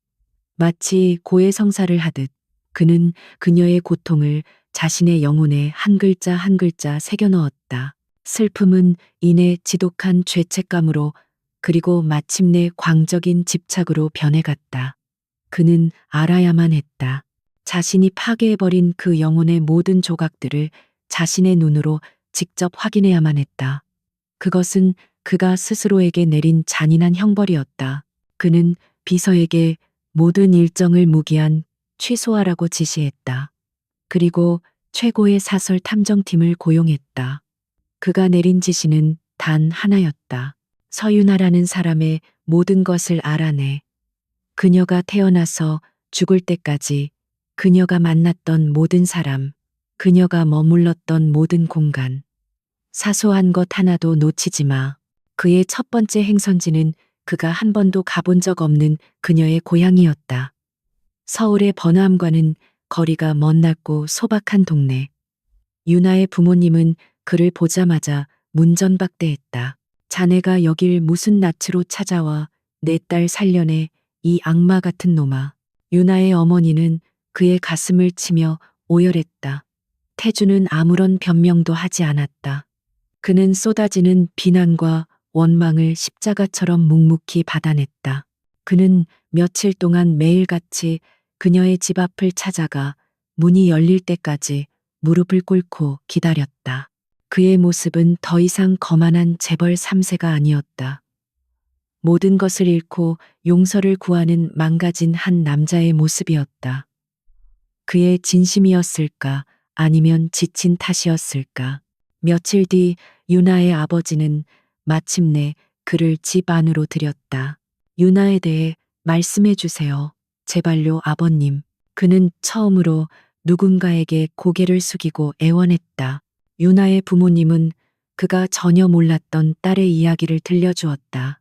마치 고해성사를 하듯 그는 그녀의 고통을 자신의 영혼에 한 글자 한 글자 새겨 넣었다. 슬픔은 이내 지독한 죄책감으로 그리고 마침내 광적인 집착으로 변해갔다. 그는 알아야만 했다. 자신이 파괴해버린 그 영혼의 모든 조각들을 자신의 눈으로 직접 확인해야만 했다. 그것은 그가 스스로에게 내린 잔인한 형벌이었다. 그는 비서에게 모든 일정을 무기한 취소하라고 지시했다. 그리고 최고의 사설 탐정팀을 고용했다. 그가 내린 지시는 단 하나였다. 서윤아라는 사람의 모든 것을 알아내. 그녀가 태어나서 죽을 때까지, 그녀가 만났던 모든 사람, 그녀가 머물렀던 모든 공간. 사소한 것 하나도 놓치지 마. 그의 첫 번째 행선지는 그가 한 번도 가본 적 없는 그녀의 고향이었다. 서울의 번화함과는 거리가 먼 낮고 소박한 동네. 유나의 부모님은 그를 보자마자 문전박대했다. 자네가 여길 무슨 낯으로 찾아와 내 딸 살려내, 이 악마 같은 놈아. 유나의 어머니는 그의 가슴을 치며 오열했다. 태주는 아무런 변명도 하지 않았다. 그는 쏟아지는 비난과 원망을 십자가처럼 묵묵히 받아냈다. 그는 며칠 동안 매일같이 그녀의 집 앞을 찾아가 문이 열릴 때까지 무릎을 꿇고 기다렸다. 그의 모습은 더 이상 거만한 재벌 3세가 아니었다. 모든 것을 잃고 용서를 구하는 망가진 한 남자의 모습이었다. 그의 진심이었을까, 아니면 지친 탓이었을까. 며칠 뒤 유나의 아버지는 마침내 그를 집 안으로 들였다. 유나에 대해 말씀해 주세요. 제발요, 아버님. 그는 처음으로 누군가에게 고개를 숙이고 애원했다. 유나의 부모님은 그가 전혀 몰랐던 딸의 이야기를 들려주었다.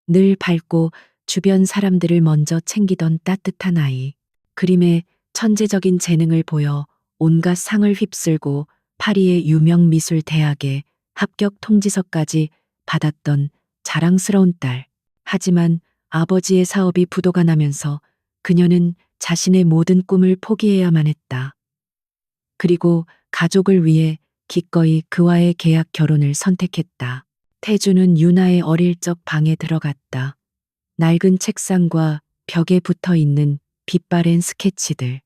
늘 밝고 주변 사람들을 먼저 챙기던 따뜻한 아이. 그림에 천재적인 재능을 보여 온갖 상을 휩쓸고 파리의 유명 미술 대학에 합격 통지서까지 받았던 자랑스러운 딸. 하지만 아버지의 사업이 부도가 나면서 그녀는 자신의 모든 꿈을 포기해야만 했다. 그리고 가족을 위해 기꺼이 그와의 계약 결혼을 선택했다. 태주는 유나의 어릴 적 방에 들어갔다. 낡은 책상과 벽에 붙어 있는 빛바랜 스케치들.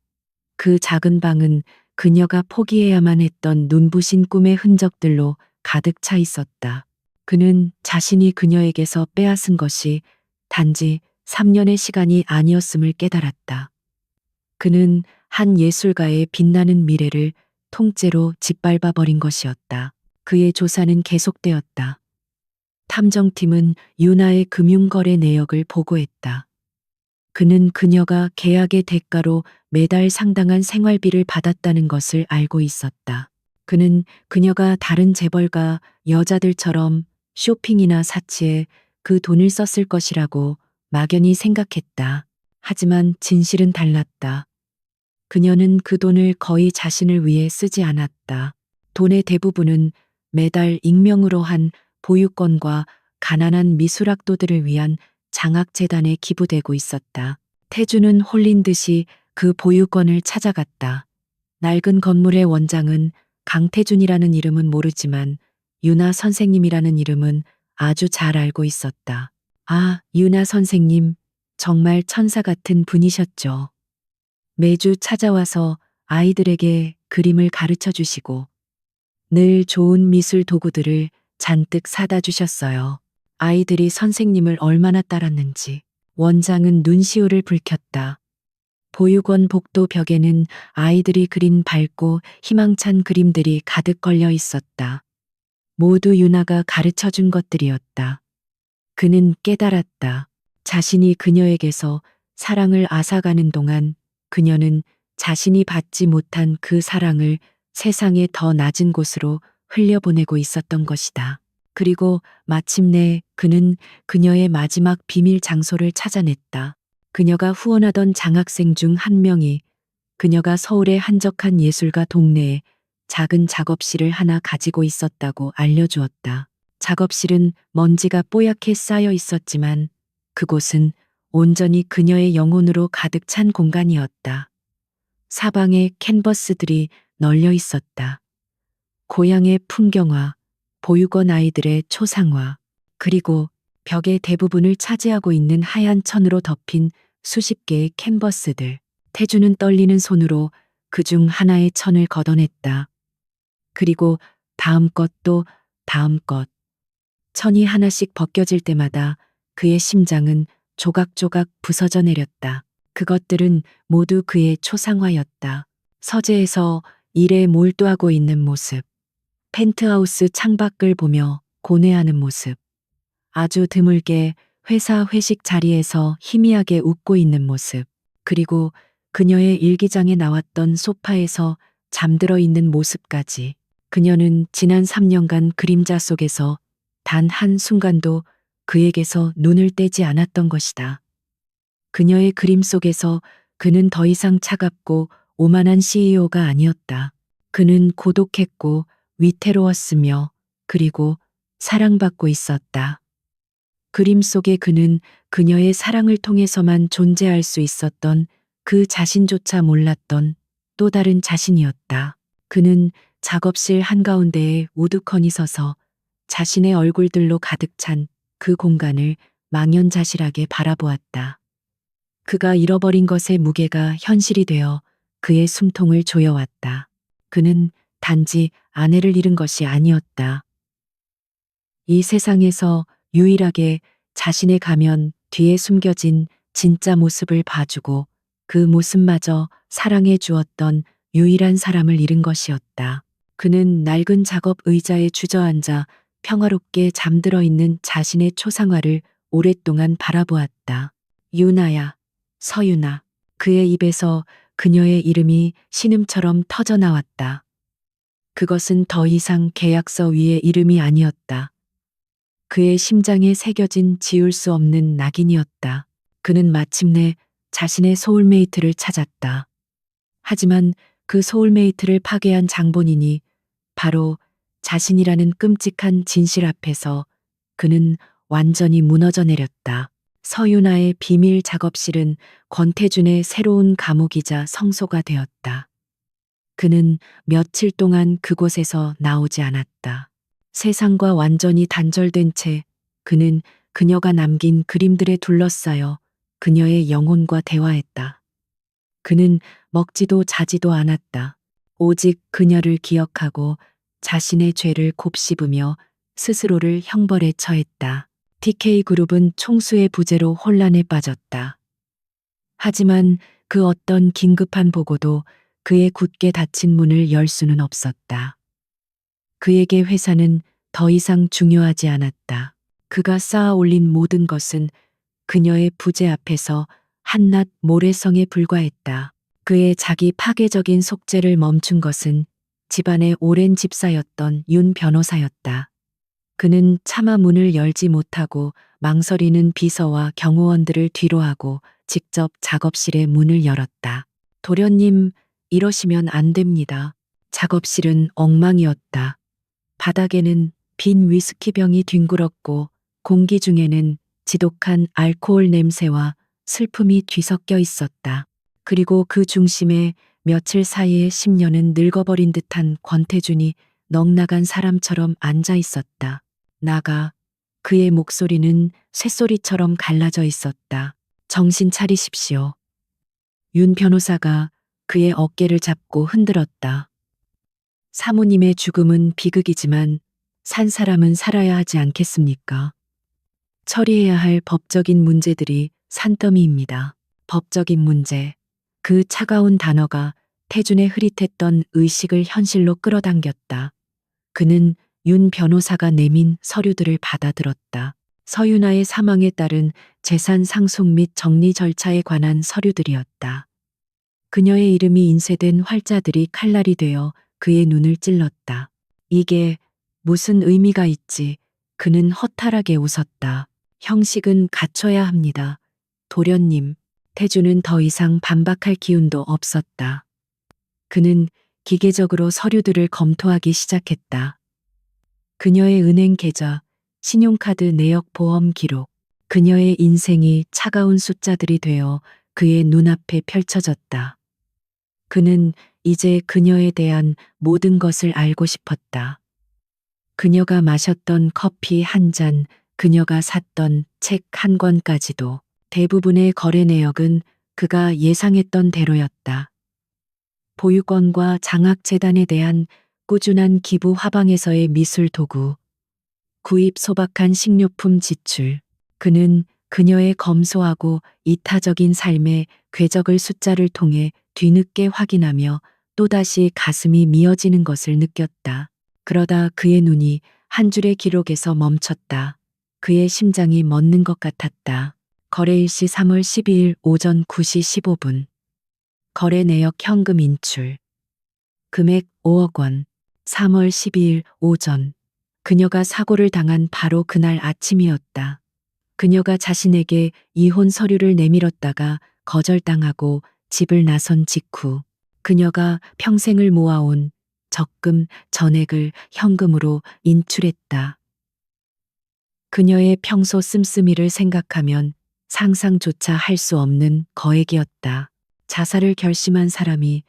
그 작은 방은 그녀가 포기해야만 했던 눈부신 꿈의 흔적들로 가득 차 있었다. 그는 자신이 그녀에게서 빼앗은 것이 단지 3년의 시간이 아니었음을 깨달았다. 그는 한 예술가의 빛나는 미래를 통째로 짓밟아 버린 것이었다. 그의 조사는 계속되었다. 탐정팀은 유나의 금융거래 내역을 보고했다. 그는 그녀가 계약의 대가로 매달 상당한 생활비를 받았다는 것을 알고 있었다. 그는 그녀가 다른 재벌가 여자들처럼 쇼핑이나 사치에 그 돈을 썼을 것이라고 막연히 생각했다. 하지만 진실은 달랐다. 그녀는 그 돈을 거의 자신을 위해 쓰지 않았다. 돈의 대부분은 매달 익명으로 한 보유권과 가난한 미술학도들을 위한 장학재단에 기부되고 있었다. 태주는 홀린 듯이 그 보유권을 찾아갔다. 낡은 건물의 원장은 강태준이라는 이름은 모르지만 유나 선생님이라는 이름은 아주 잘 알고 있었다. 아, 유나 선생님, 정말 천사 같은 분이셨죠. 매주 찾아와서 아이들에게 그림을 가르쳐 주시고 늘 좋은 미술 도구들을 잔뜩 사다 주셨어요. 아이들이 선생님을 얼마나 따랐는지. 원장은 눈시울을 붉혔다. 보육원 복도 벽에는 아이들이 그린 밝고 희망찬 그림들이 가득 걸려 있었다. 모두 유나가 가르쳐 준 것들이었다. 그는 깨달았다. 자신이 그녀에게서 사랑을 앗아가는 동안 그녀는 자신이 받지 못한 그 사랑을 세상의 더 낮은 곳으로 흘려보내고 있었던 것이다. 그리고 마침내 그는 그녀의 마지막 비밀 장소를 찾아냈다. 그녀가 후원하던 장학생 중 한 명이 그녀가 서울의 한적한 예술가 동네에 작은 작업실을 하나 가지고 있었다고 알려주었다. 작업실은 먼지가 뽀얗게 쌓여 있었지만 그곳은 온전히 그녀의 영혼으로 가득 찬 공간이었다. 사방에 캔버스들이 널려 있었다. 고향의 풍경화, 보육원 아이들의 초상화, 그리고 벽의 대부분을 차지하고 있는 하얀 천으로 덮인 수십 개의 캔버스들. 태주는 떨리는 손으로 그중 하나의 천을 걷어냈다. 그리고 다음 것 또 다음 것. 천이 하나씩 벗겨질 때마다 그의 심장은 조각조각 부서져 내렸다. 그것들은 모두 그의 초상화였다. 서재에서 일에 몰두하고 있는 모습, 펜트하우스 창밖을 보며 고뇌하는 모습, 아주 드물게 회사 회식 자리에서 희미하게 웃고 있는 모습, 그리고 그녀의 일기장에 나왔던 소파에서 잠들어 있는 모습까지. 그녀는 지난 3년간 그림자 속에서 단 한순간도 그에게서 눈을 떼지 않았던 것이다. 그녀의 그림 속에서 그는 더 이상 차갑고 오만한 CEO가 아니었다. 그는 고독했고 위태로웠으며 그리고 사랑받고 있었다. 그림 속의 그는 그녀의 사랑을 통해서만 존재할 수 있었던 그 자신조차 몰랐던 또 다른 자신이었다. 그는 작업실 한가운데에 우두커니 서서 자신의 얼굴들로 가득 찬 그 공간을 망연자실하게 바라보았다. 그가 잃어버린 것의 무게가 현실이 되어 그의 숨통을 조여왔다. 그는 단지 아내를 잃은 것이 아니었다. 이 세상에서 유일하게 자신의 가면 뒤에 숨겨진 진짜 모습을 봐주고 그 모습마저 사랑해 주었던 유일한 사람을 잃은 것이었다. 그는 낡은 작업 의자에 주저앉아 평화롭게 잠들어 있는 자신의 초상화를 오랫동안 바라보았다. 유나야, 서유나. 그의 입에서 그녀의 이름이 신음처럼 터져 나왔다. 그것은 더 이상 계약서 위의 이름이 아니었다. 그의 심장에 새겨진 지울 수 없는 낙인이었다. 그는 마침내 자신의 소울메이트를 찾았다. 하지만 그 소울메이트를 파괴한 장본인이 바로 자신이라는 끔찍한 진실 앞에서 그는 완전히 무너져 내렸다. 서유나의 비밀 작업실은 권태준의 새로운 감옥이자 성소가 되었다. 그는 며칠 동안 그곳에서 나오지 않았다. 세상과 완전히 단절된 채 그는 그녀가 남긴 그림들에 둘러싸여 그녀의 영혼과 대화했다. 그는 먹지도 자지도 않았다. 오직 그녀를 기억하고 자신의 죄를 곱씹으며 스스로를 형벌에 처했다. TK그룹은 총수의 부재로 혼란에 빠졌다. 하지만 그 어떤 긴급한 보고도 그의 굳게 닫힌 문을 열 수는 없었다. 그에게 회사는 더 이상 중요하지 않았다. 그가 쌓아 올린 모든 것은 그녀의 부재 앞에서 한낱 모래성에 불과했다. 그의 자기 파괴적인 속죄를 멈춘 것은 집안의 오랜 집사였던 윤 변호사였다. 그는 차마 문을 열지 못하고 망설이는 비서와 경호원들을 뒤로하고 직접 작업실의 문을 열었다. 도련님, 이러시면 안 됩니다. 작업실은 엉망이었다. 바닥에는 빈 위스키병이 뒹굴었고 공기 중에는 지독한 알코올 냄새와 슬픔이 뒤섞여 있었다. 그리고 그 중심에 며칠 사이에 10년은 늙어버린 듯한 권태준이 넋나간 사람처럼 앉아 있었다. 나가. 그의 목소리는 쇳소리처럼 갈라져 있었다. 정신 차리십시오. 윤 변호사가 그의 어깨를 잡고 흔들었다. 사모님의 죽음은 비극이지만 산 사람은 살아야 하지 않겠습니까? 처리해야 할 법적인 문제들이 산더미입니다. 법적인 문제. 그 차가운 단어가 태준의 흐릿했던 의식을 현실로 끌어당겼다. 그는 윤 변호사가 내민 서류들을 받아들었다. 서유나의 사망에 따른 재산 상속 및 정리 절차에 관한 서류들이었다. 그녀의 이름이 인쇄된 활자들이 칼날이 되어 그의 눈을 찔렀다. 이게 무슨 의미가 있지? 그는 허탈하게 웃었다. 형식은 갖춰야 합니다. 도련님. 태주는 더 이상 반박할 기운도 없었다. 그는 기계적으로 서류들을 검토하기 시작했다. 그녀의 은행 계좌, 신용카드 내역 보험 기록, 그녀의 인생이 차가운 숫자들이 되어 그의 눈앞에 펼쳐졌다. 그는 이제 그녀에 대한 모든 것을 알고 싶었다. 그녀가 마셨던 커피 한 잔, 그녀가 샀던 책 한 권까지도. 대부분의 거래 내역은 그가 예상했던 대로였다. 보유권과 장학재단에 대한 꾸준한 기부 화방에서의 미술 도구, 구입 소박한 식료품 지출. 그는 그녀의 검소하고 이타적인 삶의 궤적을 숫자를 통해 뒤늦게 확인하며 또다시 가슴이 미어지는 것을 느꼈다. 그러다 그의 눈이 한 줄의 기록에서 멈췄다. 그의 심장이 멎는 것 같았다. 거래일시 3월 12일 오전 9시 15분. 거래 내역 현금 인출. 금액 5억 원. 3월 12일 오전. 그녀가 사고를 당한 바로 그날 아침이었다. 그녀가 자신에게 이혼 서류를 내밀었다가 거절당하고 집을 나선 직후 그녀가 평생을 모아온 적금 전액을 현금으로 인출했다. 그녀의 평소 씀씀이를 생각하면 상상조차 할 수 없는 거액이었다. 자살을 결심한 사람이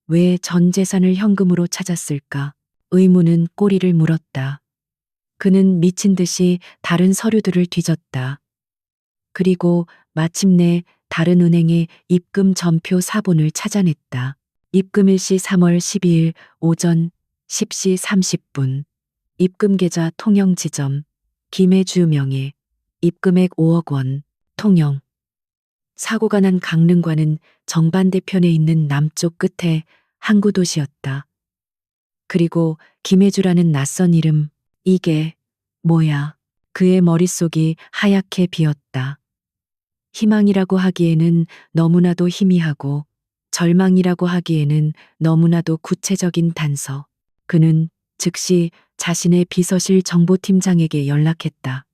왜 전 재산을 현금으로 찾았을까? 의문은 꼬리를 물었다. 그는 미친 듯이 다른 서류들을 뒤졌다. 그리고 마침내 다른 은행의 입금 전표 사본을 찾아냈다. 입금일시 3월 12일 오전 10시 30분. 입금 계좌 통영 지점. 김혜주 명의. 입금액 5억 원. 통영. 사고가 난 강릉과는 정반대편에 있는 남쪽 끝에 항구 도시였다. 그리고 김혜주라는 낯선 이름. 이게 뭐야? 그의 머릿속이 하얗게 비었다. 희망이라고 하기에는 너무나도 희미하고 절망이라고 하기에는 너무나도 구체적인 단서. 그는 즉시 자신의 비서실 정보팀장에게 연락했다.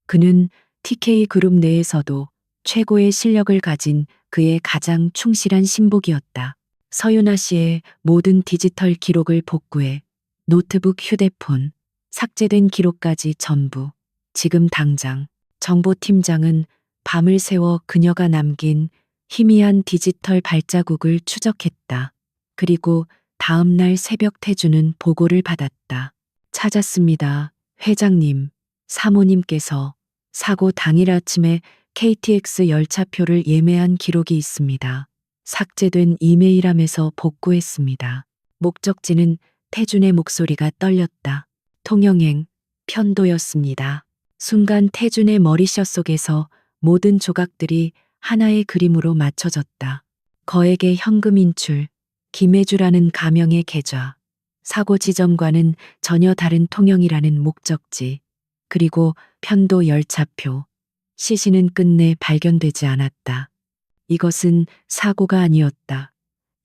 그는 TK 그룹 내에서도 최고의 실력을 가진 그의 가장 충실한 신복이었다. 서윤아 씨의 모든 디지털 기록을 복구해 노트북, 휴대폰, 삭제된 기록까지 전부 지금 당장. 정보팀장은 밤을 새워 그녀가 남긴 희미한 디지털 발자국을 추적했다. 그리고 다음 날 새벽 태주는 보고를 받았다. 찾았습니다. 회장님, 사모님께서 사고 당일 아침에 KTX 열차표를 예매한 기록이 있습니다. 삭제된 이메일함에서 복구했습니다. 목적지는 태준의 목소리가 떨렸다. 통영행, 편도였습니다. 순간 태준의 머리셔 속에서 모든 조각들이 하나의 그림으로 맞춰졌다. 거액의 현금 인출, 김혜주라는 가명의 계좌, 사고 지점과는 전혀 다른 통영이라는 목적지, 그리고 편도 열차표. 시신은 끝내 발견되지 않았다. 이것은 사고가 아니었다.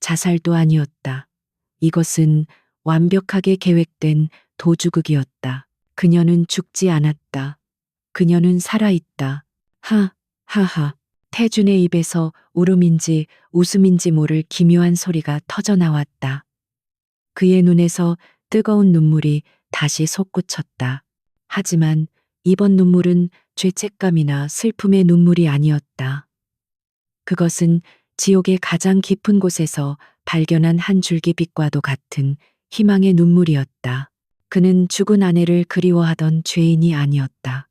자살도 아니었다. 이것은 완벽하게 계획된 도주극이었다. 그녀는 죽지 않았다. 그녀는 살아있다. 하하하. 태준의 입에서 울음인지 웃음인지 모를 기묘한 소리가 터져 나왔다. 그의 눈에서 뜨거운 눈물이 다시 솟구쳤다. 하지만 이번 눈물은 죄책감이나 슬픔의 눈물이 아니었다. 그것은 지옥의 가장 깊은 곳에서 발견한 한 줄기 빛과도 같은 희망의 눈물이었다. 그는 죽은 아내를 그리워하던 죄인이 아니었다.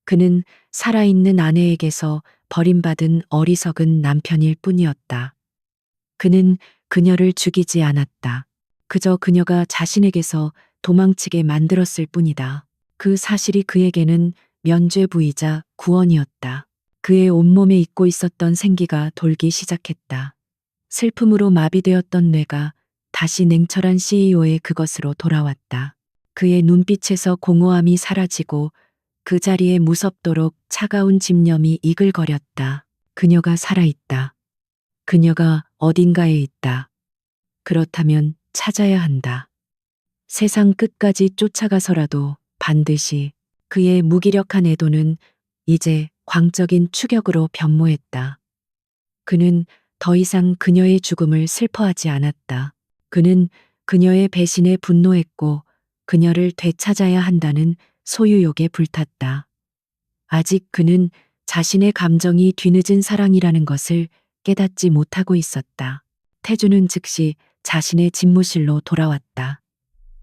그는 살아있는 아내에게서 버림받은 어리석은 남편일 뿐이었다. 그는 그녀를 죽이지 않았다. 그저 그녀가 자신에게서 도망치게 만들었을 뿐이다. 그 사실이 그에게는 면죄부이자 구원이었다. 그의 온몸에 잊고 있었던 생기가 돌기 시작했다. 슬픔으로 마비되었던 뇌가 다시 냉철한 CEO의 그것으로 돌아왔다. 그의 눈빛에서 공허함이 사라지고 그 자리에 무섭도록 차가운 집념이 이글거렸다. 그녀가 살아있다. 그녀가 어딘가에 있다. 그렇다면 찾아야 한다. 세상 끝까지 쫓아가서라도 반드시. 그의 무기력한 애도는 이제 광적인 추격으로 변모했다. 그는 더 이상 그녀의 죽음을 슬퍼하지 않았다. 그는 그녀의 배신에 분노했고 그녀를 되찾아야 한다는 소유욕에 불탔다. 아직 그는 자신의 감정이 뒤늦은 사랑이라는 것을 깨닫지 못하고 있었다. 태주는 즉시 자신의 집무실로 돌아왔다.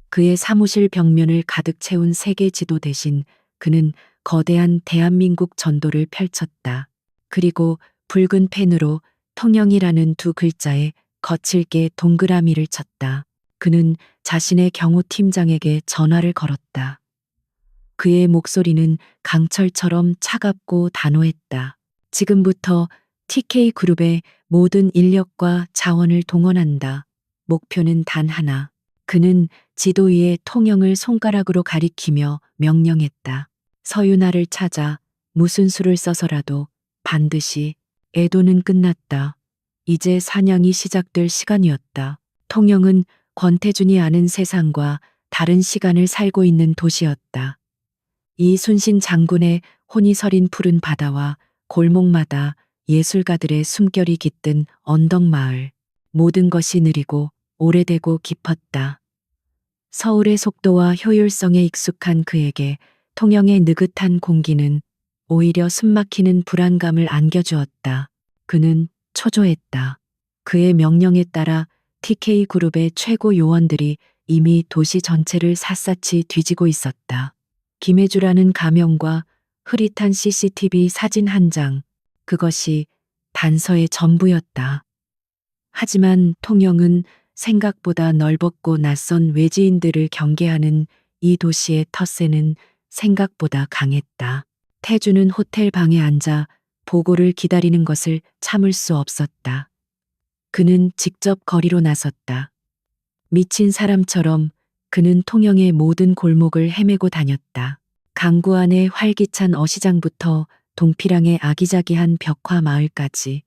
그의 사무실 벽면을 가득 채운 세계 지도 대신 그는 거대한 대한민국 전도를 펼쳤다. 그리고 붉은 펜으로 통영이라는 두 글자에 거칠게 동그라미를 쳤다. 그는 자신의 경호팀장에게 전화를 걸었다. 그의 목소리는 강철처럼 차갑고 단호했다. 지금부터 TK그룹의 모든 인력과 자원을 동원한다. 목표는 단 하나. 그는 지도 위에 통영을 손가락으로 가리키며 명령했다. 서윤아를 찾아 무슨 수를 써서라도 반드시. 애도는 끝났다. 이제 사냥이 시작될 시간이었다. 통영은 권태준이 아는 세상과 다른 시간을 살고 있는 도시였다. 이순신 장군의 혼이 서린 푸른 바다와 골목마다 예술가들의 숨결이 깃든 언덕마을. 모든 것이 느리고 오래되고 깊었다. 서울의 속도와 효율성에 익숙한 그에게 통영의 느긋한 공기는 오히려 숨막히는 불안감을 안겨주었다. 그는 초조했다. 그의 명령에 따라 TK그룹의 최고 요원들이 이미 도시 전체를 샅샅이 뒤지고 있었다. 김혜주라는 가명과 흐릿한 CCTV 사진 한 장, 그것이 단서의 전부였다. 하지만 통영은 생각보다 넓었고 낯선 외지인들을 경계하는 이 도시의 텃세는 생각보다 강했다. 태주는 호텔 방에 앉아 보고를 기다리는 것을 참을 수 없었다. 그는 직접 거리로 나섰다. 미친 사람처럼 그는 통영의 모든 골목을 헤매고 다녔다. 강구 안의 활기찬 어시장부터 동피랑의 아기자기한 벽화 마을까지.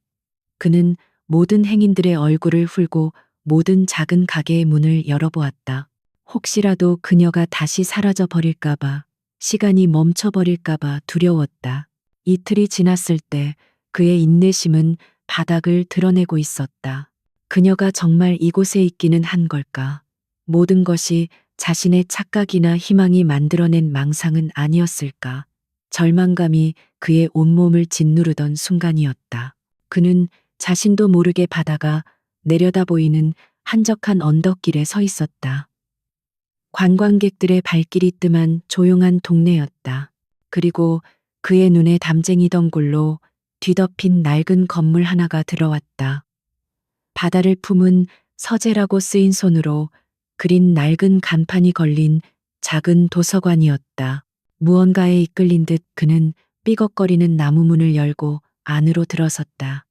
그는 모든 행인들의 얼굴을 훑고 모든 작은 가게의 문을 열어보았다. 혹시라도 그녀가 다시 사라져 버릴까봐, 시간이 멈춰버릴까봐 두려웠다. 이틀이 지났을 때 그의 인내심은 바닥을 드러내고 있었다. 그녀가 정말 이곳에 있기는 한 걸까? 모든 것이 자신의 착각이나 희망이 만들어낸 망상은 아니었을까? 절망감이 그의 온몸을 짓누르던 순간이었다. 그는 자신도 모르게 바다가 내려다 보이는 한적한 언덕길에 서 있었다. 관광객들의 발길이 뜸한 조용한 동네였다. 그리고 그의 눈에 담쟁이던 골로 뒤덮인 낡은 건물 하나가 들어왔다. 바다를 품은 서재라고 쓰인 손으로 그린 낡은 간판이 걸린 작은 도서관이었다. 무언가에 이끌린 듯 그는 삐걱거리는 나무 문을 열고 안으로 들어섰다.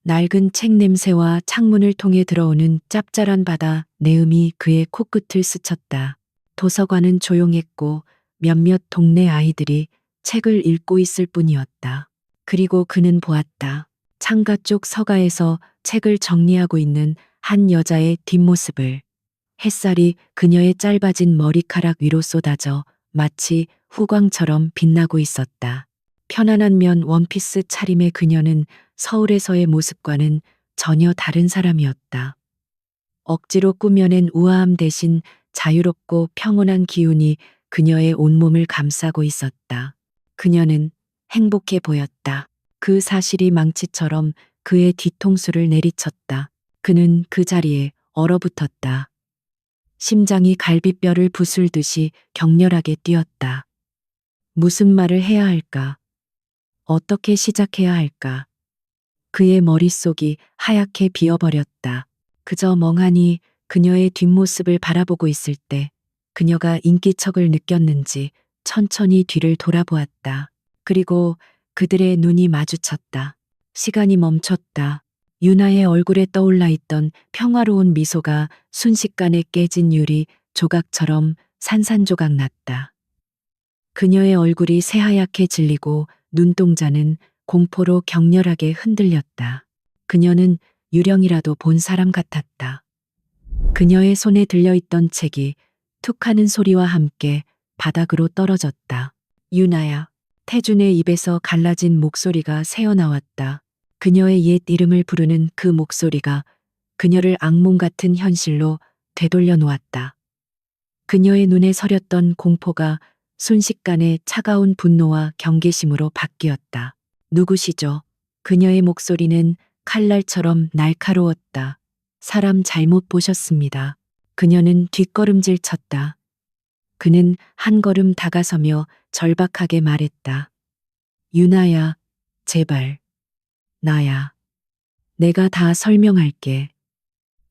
낡은 책 냄새와 창문을 통해 들어오는 짭짤한 바다 내음이 그의 코끝을 스쳤다. 도서관은 조용했고 몇몇 동네 아이들이 책을 읽고 있을 뿐이었다. 그리고 그는 보았다. 창가 쪽 서가에서 책을 정리하고 있는 한 여자의 뒷모습을. 햇살이 그녀의 짧아진 머리카락 위로 쏟아져 마치 후광처럼 빛나고 있었다. 편안한 면 원피스 차림의 그녀는 서울에서의 모습과는 전혀 다른 사람이었다. 억지로 꾸며낸 우아함 대신 자유롭고 평온한 기운이 그녀의 온몸을 감싸고 있었다. 그녀는 행복해 보였다. 그 사실이 망치처럼 그의 뒤통수를 내리쳤다. 그는 그 자리에 얼어붙었다. 심장이 갈비뼈를 부술듯이 격렬하게 뛰었다. 무슨 말을 해야 할까? 어떻게 시작해야 할까? 그의 머릿속이 하얗게 비어버렸다. 그저 멍하니 그녀의 뒷모습을 바라보고 있을 때 그녀가 인기척을 느꼈는지 천천히 뒤를 돌아보았다. 그리고 그들의 눈이 마주쳤다. 시간이 멈췄다. 유나의 얼굴에 떠올라 있던 평화로운 미소가 순식간에 깨진 유리 조각처럼 산산조각 났다. 그녀의 얼굴이 새하얗게 질리고 눈동자는 공포로 격렬하게 흔들렸다. 그녀는 유령이라도 본 사람 같았다. 그녀의 손에 들려있던 책이 툭 하는 소리와 함께 바닥으로 떨어졌다. 유나야. 태준의 입에서 갈라진 목소리가 새어나왔다. 그녀의 옛 이름을 부르는 그 목소리가 그녀를 악몽 같은 현실로 되돌려 놓았다. 그녀의 눈에 서렸던 공포가 순식간에 차가운 분노와 경계심으로 바뀌었다. 누구시죠? 그녀의 목소리는 칼날처럼 날카로웠다. 사람 잘못 보셨습니다. 그녀는 뒷걸음질 쳤다. 그는 한 걸음 다가서며 절박하게 말했다. 유나야, 제발. 나야. 내가 다 설명할게.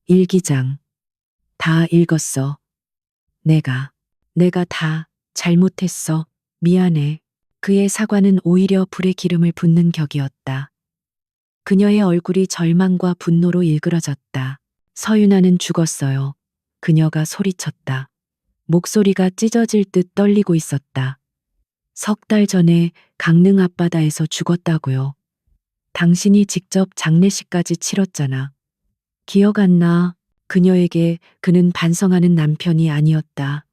일기장. 다 읽었어. 내가 다 잘못했어. 미안해. 그의 사과는 오히려 불에 기름을 붓는 격이었다. 그녀의 얼굴이 절망과 분노로 일그러졌다. 서윤아는 죽었어요. 그녀가 소리쳤다. 목소리가 찢어질 듯 떨리고 있었다. 석 달 전에 강릉 앞바다에서 죽었다고요. 당신이 직접 장례식까지 치렀잖아. 기억 안 나? 그녀에게 그는 반성하는 남편이 아니었다.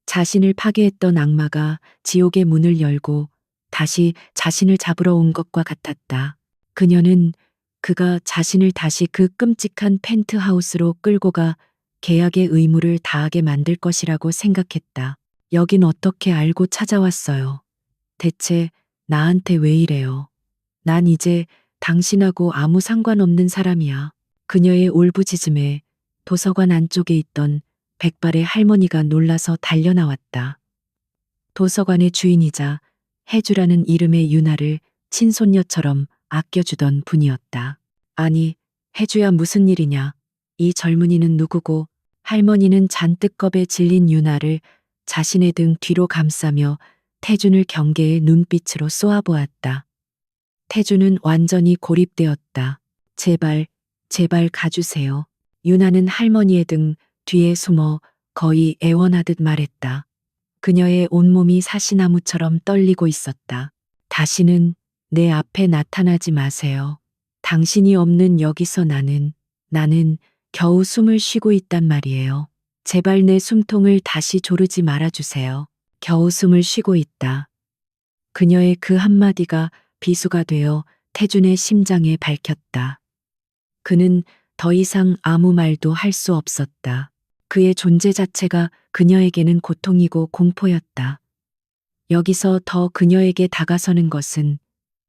자신을 파괴했던 악마가 지옥의 문을 열고 다시 자신을 잡으러 온 것과 같았다. 그녀는 그가 자신을 다시 그 끔찍한 펜트하우스로 끌고 가 계약의 의무를 다하게 만들 것이라고 생각했다. 여긴 어떻게 알고 찾아왔어요? 대체 나한테 왜 이래요? 난 이제 당신하고 아무 상관없는 사람이야. 그녀의 울부짖음에 도서관 안쪽에 있던 백발의 할머니가 놀라서 달려나왔다. 도서관의 주인이자 해주라는 이름의 유나를 친손녀처럼 아껴주던 분이었다. 아니, 해주야 무슨 일이냐? 이 젊은이는 누구고? 할머니는 잔뜩 겁에 질린 유나를 자신의 등 뒤로 감싸며 태준을 경계의 눈빛으로 쏘아보았다. 태준은 완전히 고립되었다. 제발, 제발 가주세요. 유나는 할머니의 등 뒤에 숨어 거의 애원하듯 말했다. 그녀의 온몸이 사시나무처럼 떨리고 있었다. 다시는 내 앞에 나타나지 마세요. 당신이 없는 여기서 나는 겨우 숨을 쉬고 있단 말이에요. 제발 내 숨통을 다시 조르지 말아주세요. 겨우 숨을 쉬고 있다. 그녀의 그 한마디가 비수가 되어 태준의 심장에 밝혔다. 그는 더 이상 아무 말도 할 수 없었다. 그의 존재 자체가 그녀에게는 고통이고 공포였다. 여기서 더 그녀에게 다가서는 것은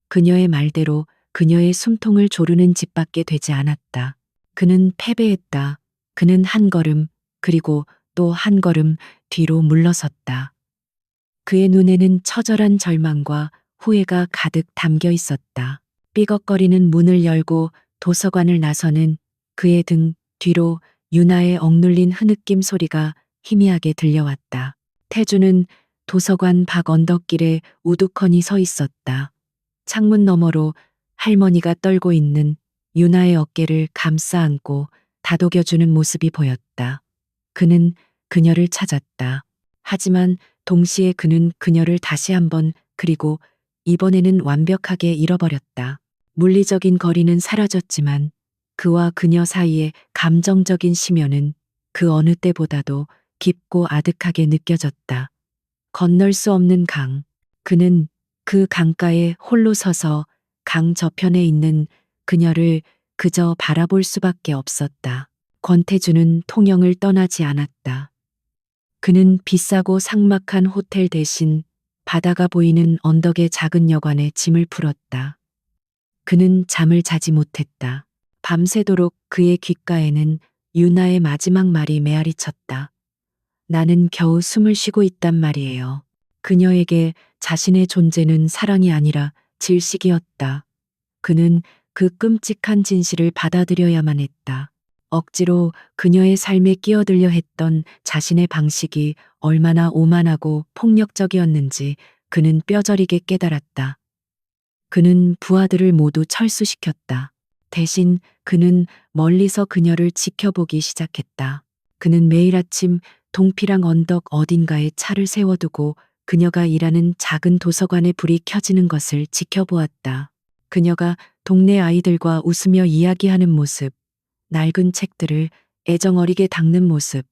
그녀의 말대로 그녀의 숨통을 조르는 짓밖에 되지 않았다. 그는 패배했다. 그는 한 걸음, 그리고 또 한 걸음 뒤로 물러섰다. 그의 눈에는 처절한 절망과 후회가 가득 담겨 있었다. 삐걱거리는 문을 열고 도서관을 나서는 그의 등 뒤로 유나의 억눌린 흐느낌 소리가 희미하게 들려왔다. 태주는 도서관 밖 언덕길에 우두커니 서 있었다. 창문 너머로 할머니가 떨고 있는 유나의 어깨를 감싸 안고 다독여주는 모습이 보였다. 그는 그녀를 찾았다. 하지만 동시에 그는 그녀를 다시 한번 그리고 이번에는 완벽하게 잃어버렸다. 물리적인 거리는 사라졌지만 그와 그녀 사이의 감정적인 심연은 그 어느 때보다도 깊고 아득하게 느껴졌다. 건널 수 없는 강. 그는 그 강가에 홀로 서서 강 저편에 있는 그녀를 그저 바라볼 수밖에 없었다. 권태주는 통영을 떠나지 않았다. 그는 비싸고 삭막한 호텔 대신 바다가 보이는 언덕의 작은 여관에 짐을 풀었다. 그는 잠을 자지 못했다. 밤새도록 그의 귓가에는 유나의 마지막 말이 메아리 쳤다. 나는 겨우 숨을 쉬고 있단 말이에요. 그녀에게 자신의 존재는 사랑이 아니라 질식이었다. 그는 그 끔찍한 진실을 받아들여야만 했다. 억지로 그녀의 삶에 끼어들려 했던 자신의 방식이 얼마나 오만하고 폭력적이었는지 그는 뼈저리게 깨달았다. 그는 부하들을 모두 철수시켰다. 대신 그는 멀리서 그녀를 지켜보기 시작했다. 그는 매일 아침 동피랑 언덕 어딘가에 차를 세워두고 그녀가 일하는 작은 도서관에 불이 켜지는 것을 지켜보았다. 그녀가 동네 아이들과 웃으며 이야기하는 모습, 낡은 책들을 애정어리게 닦는 모습,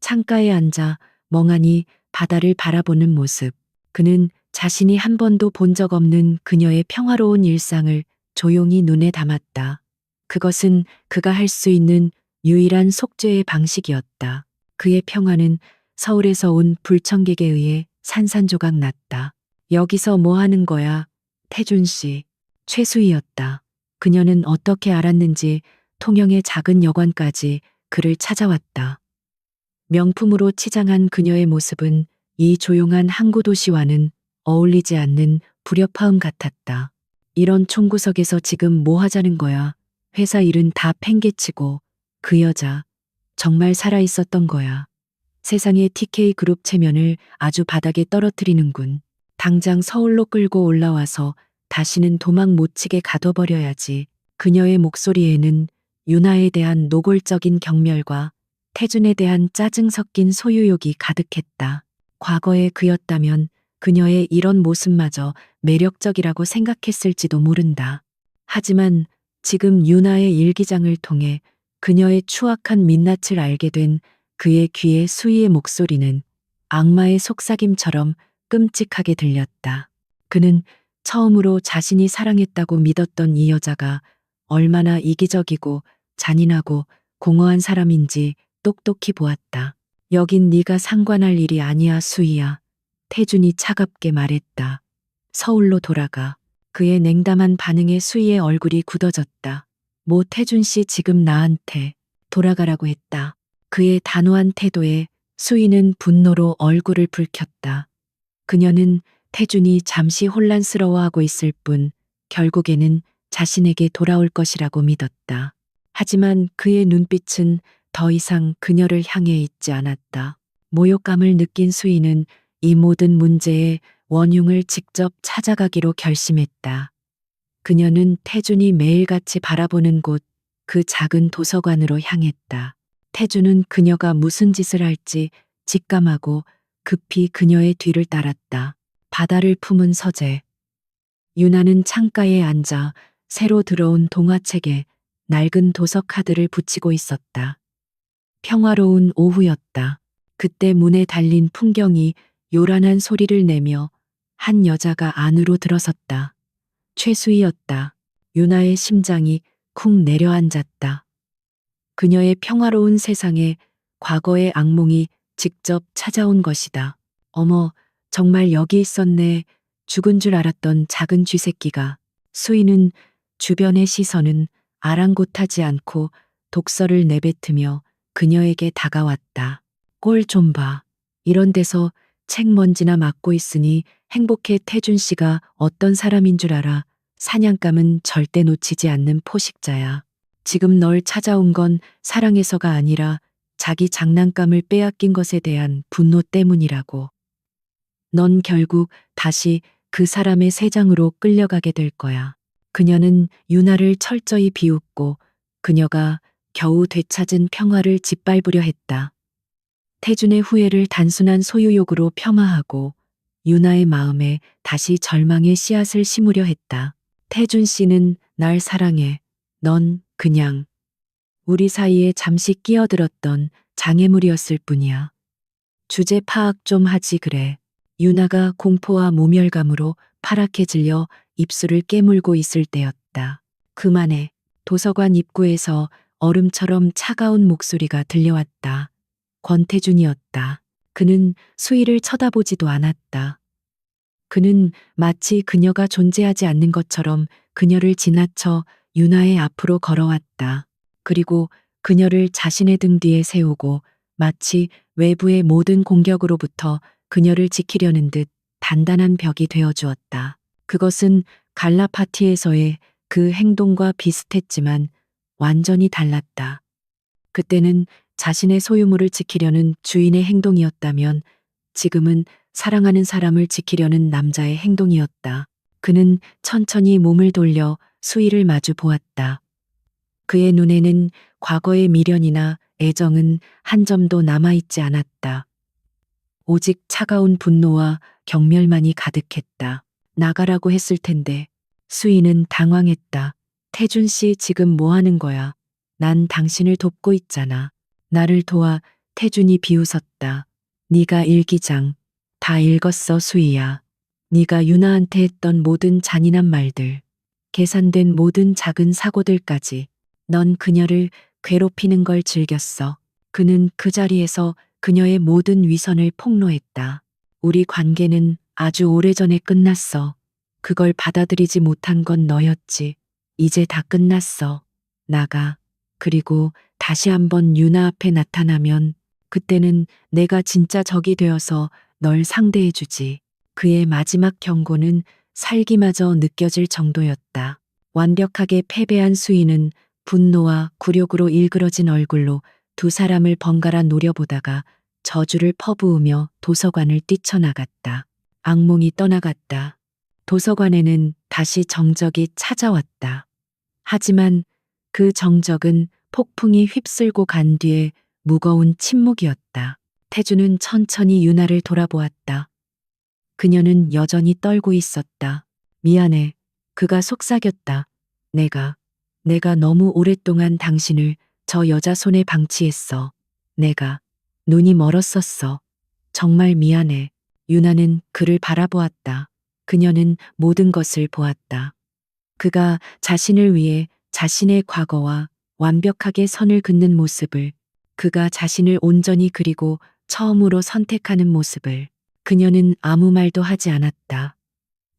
창가에 앉아 멍하니 바다를 바라보는 모습. 그는 자신이 한 번도 본 적 없는 그녀의 평화로운 일상을 조용히 눈에 담았다. 그것은 그가 할 수 있는 유일한 속죄의 방식이었다. 그의 평화는 서울에서 온 불청객에 의해 산산조각 났다. 여기서 뭐 하는 거야? 태준 씨. 최수희였다. 그녀는 어떻게 알았는지 통영의 작은 여관까지 그를 찾아왔다. 명품으로 치장한 그녀의 모습은 이 조용한 항구 도시와는 어울리지 않는 불협화음 같았다. 이런 총구석에서 지금 뭐 하자는 거야? 회사 일은 다 팽개치고 그 여자 정말 살아있었던 거야. 세상의 TK그룹 체면을 아주 바닥에 떨어뜨리는군. 당장 서울로 끌고 올라와서 다시는 도망 못 치게 가둬버려야지. 그녀의 목소리에는 유나에 대한 노골적인 경멸과 태준에 대한 짜증 섞인 소유욕이 가득했다. 과거의 그였다면 그녀의 이런 모습마저 매력적이라고 생각했을지도 모른다. 하지만 지금 유나의 일기장을 통해 그녀의 추악한 민낯을 알게 된 그의 귀에 수희의 목소리는 악마의 속삭임처럼 끔찍하게 들렸다. 그는 처음으로 자신이 사랑했다고 믿었던 이 여자가 얼마나 이기적이고 잔인하고 공허한 사람인지 똑똑히 보았다. 여긴 네가 상관할 일이 아니야, 수희야. 태준이 차갑게 말했다. 서울로 돌아가. 그의 냉담한 반응에 수희의 얼굴이 굳어졌다. 모 태준 씨 지금 나한테 돌아가라고 했다. 그의 단호한 태도에 수희는 분노로 얼굴을 붉혔다. 그녀는 태준이 잠시 혼란스러워하고 있을 뿐 결국에는 자신에게 돌아올 것이라고 믿었다. 하지만 그의 눈빛은 더 이상 그녀를 향해 있지 않았다. 모욕감을 느낀 수희는 이 모든 문제의 원흉을 직접 찾아가기로 결심했다. 그녀는 태준이 매일같이 바라보는 곳, 그 작은 도서관으로 향했다. 태준은 그녀가 무슨 짓을 할지 직감하고 급히 그녀의 뒤를 따랐다. 바다를 품은 서재. 유나는 창가에 앉아 새로 들어온 동화책에 낡은 도서 카드를 붙이고 있었다. 평화로운 오후였다. 그때 문에 달린 풍경이 요란한 소리를 내며 한 여자가 안으로 들어섰다. 최수희였다. 유나의 심장이 쿵 내려앉았다. 그녀의 평화로운 세상에 과거의 악몽이 직접 찾아온 것이다. 어머, 정말 여기 있었네. 죽은 줄 알았던 작은 쥐새끼가. 수희는 주변의 시선은 아랑곳하지 않고 독서를 내뱉으며 그녀에게 다가왔다. 꼴 좀 봐. 이런 데서 책 먼지나 맡고 있으니 행복해. 태준 씨가 어떤 사람인 줄 알아. 사냥감은 절대 놓치지 않는 포식자야. 지금 널 찾아온 건 사랑해서가 아니라 자기 장난감을 빼앗긴 것에 대한 분노 때문이라고. 넌 결국 다시 그 사람의 세장으로 끌려가게 될 거야. 그녀는 유나를 철저히 비웃고 그녀가 겨우 되찾은 평화를 짓밟으려 했다. 태준의 후회를 단순한 소유욕으로 폄하하고 유나의 마음에 다시 절망의 씨앗을 심으려 했다. 태준 씨는 날 사랑해. 넌 그냥 우리 사이에 잠시 끼어들었던 장애물이었을 뿐이야. 주제 파악 좀 하지 그래. 유나가 공포와 모멸감으로 파랗게 질려 입술을 깨물고 있을 때였다. 그만해. 도서관 입구에서 얼음처럼 차가운 목소리가 들려왔다. 권태준이었다. 그는 수희를 쳐다보지도 않았다. 그는 마치 그녀가 존재하지 않는 것처럼 그녀를 지나쳐 유나의 앞으로 걸어왔다. 그리고 그녀를 자신의 등 뒤에 세우고 마치 외부의 모든 공격으로부터 그녀를 지키려는 듯 단단한 벽이 되어 주었다. 그것은 갈라 파티에서의 그 행동과 비슷했지만 완전히 달랐다. 그때는 자신의 소유물을 지키려는 주인의 행동이었다면 지금은 사랑하는 사람을 지키려는 남자의 행동이었다. 그는 천천히 몸을 돌려 수희를 마주 보았다. 그의 눈에는 과거의 미련이나 애정은 한 점도 남아있지 않았다. 오직 차가운 분노와 경멸만이 가득했다. 나가라고 했을 텐데. 수희는 당황했다. 태준 씨 지금 뭐 하는 거야? 난 당신을 돕고 있잖아. 나를 도와. 태준이 비웃었다. 네가 일기장 다 읽었어 수희야. 네가 유나한테 했던 모든 잔인한 말들, 계산된 모든 작은 사고들까지. 넌 그녀를 괴롭히는 걸 즐겼어. 그는 그 자리에서 그녀의 모든 위선을 폭로했다. 우리 관계는 아주 오래전에 끝났어. 그걸 받아들이지 못한 건 너였지. 이제 다 끝났어. 나가. 그리고 다시 한번 유나 앞에 나타나면 그때는 내가 진짜 적이 되어서 널 상대해주지. 그의 마지막 경고는 살기마저 느껴질 정도였다. 완벽하게 패배한 수희는 분노와 굴욕으로 일그러진 얼굴로 두 사람을 번갈아 노려보다가 저주를 퍼부으며 도서관을 뛰쳐나갔다. 악몽이 떠나갔다. 도서관에는 다시 정적이 찾아왔다. 하지만 그 정적은 폭풍이 휩쓸고 간 뒤에 무거운 침묵이었다. 태주는 천천히 유나를 돌아보았다. 그녀는 여전히 떨고 있었다. 미안해. 그가 속삭였다. 내가 너무 오랫동안 당신을 저 여자 손에 방치했어. 내가 눈이 멀었었어. 정말 미안해. 유나는 그를 바라보았다. 그녀는 모든 것을 보았다. 그가 자신을 위해 자신의 과거와 완벽하게 선을 긋는 모습을, 그가 자신을 온전히 그리고 처음으로 선택하는 모습을. 그녀는 아무 말도 하지 않았다.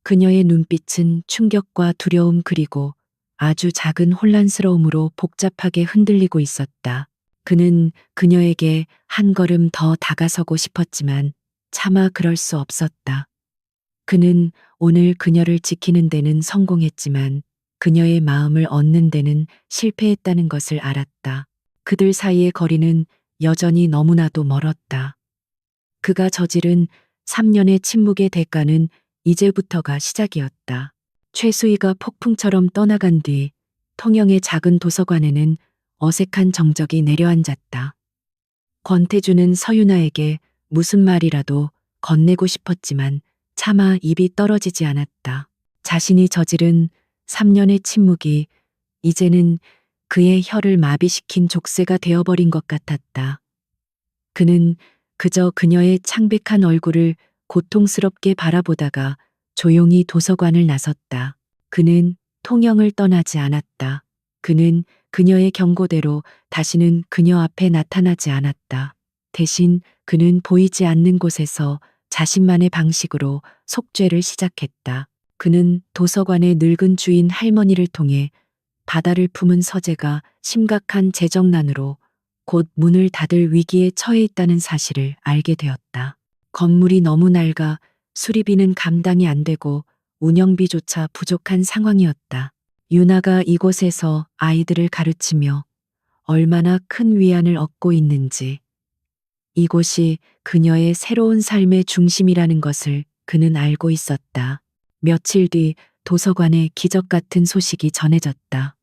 그녀의 눈빛은 충격과 두려움 그리고 아주 작은 혼란스러움으로 복잡하게 흔들리고 있었다. 그는 그녀에게 한 걸음 더 다가서고 싶었지만 차마 그럴 수 없었다. 그는 오늘 그녀를 지키는 데는 성공했지만 그녀의 마음을 얻는 데는 실패했다는 것을 알았다. 그들 사이의 거리는 여전히 너무나도 멀었다. 그가 저지른 3년의 침묵의 대가는 이제부터가 시작이었다. 최수희가 폭풍처럼 떠나간 뒤 통영의 작은 도서관에는 어색한 정적이 내려앉았다. 권태주는 서유나에게 무슨 말이라도 건네고 싶었지만 차마 입이 떨어지지 않았다. 자신이 저지른 3년의 침묵이 이제는 그의 혀를 마비시킨 족쇄가 되어버린 것 같았다. 그는 그저 그녀의 창백한 얼굴을 고통스럽게 바라보다가 조용히 도서관을 나섰다. 그는 통영을 떠나지 않았다. 그는 그녀의 경고대로 다시는 그녀 앞에 나타나지 않았다. 대신 그는 보이지 않는 곳에서 자신만의 방식으로 속죄를 시작했다. 그는 도서관의 늙은 주인 할머니를 통해 바다를 품은 서재가 심각한 재정난으로 곧 문을 닫을 위기에 처해 있다는 사실을 알게 되었다. 건물이 너무 낡아 수리비는 감당이 안 되고 운영비조차 부족한 상황이었다. 유나가 이곳에서 아이들을 가르치며 얼마나 큰 위안을 얻고 있는지, 이곳이 그녀의 새로운 삶의 중심이라는 것을 그는 알고 있었다. 며칠 뒤 도서관에 기적 같은 소식이 전해졌다.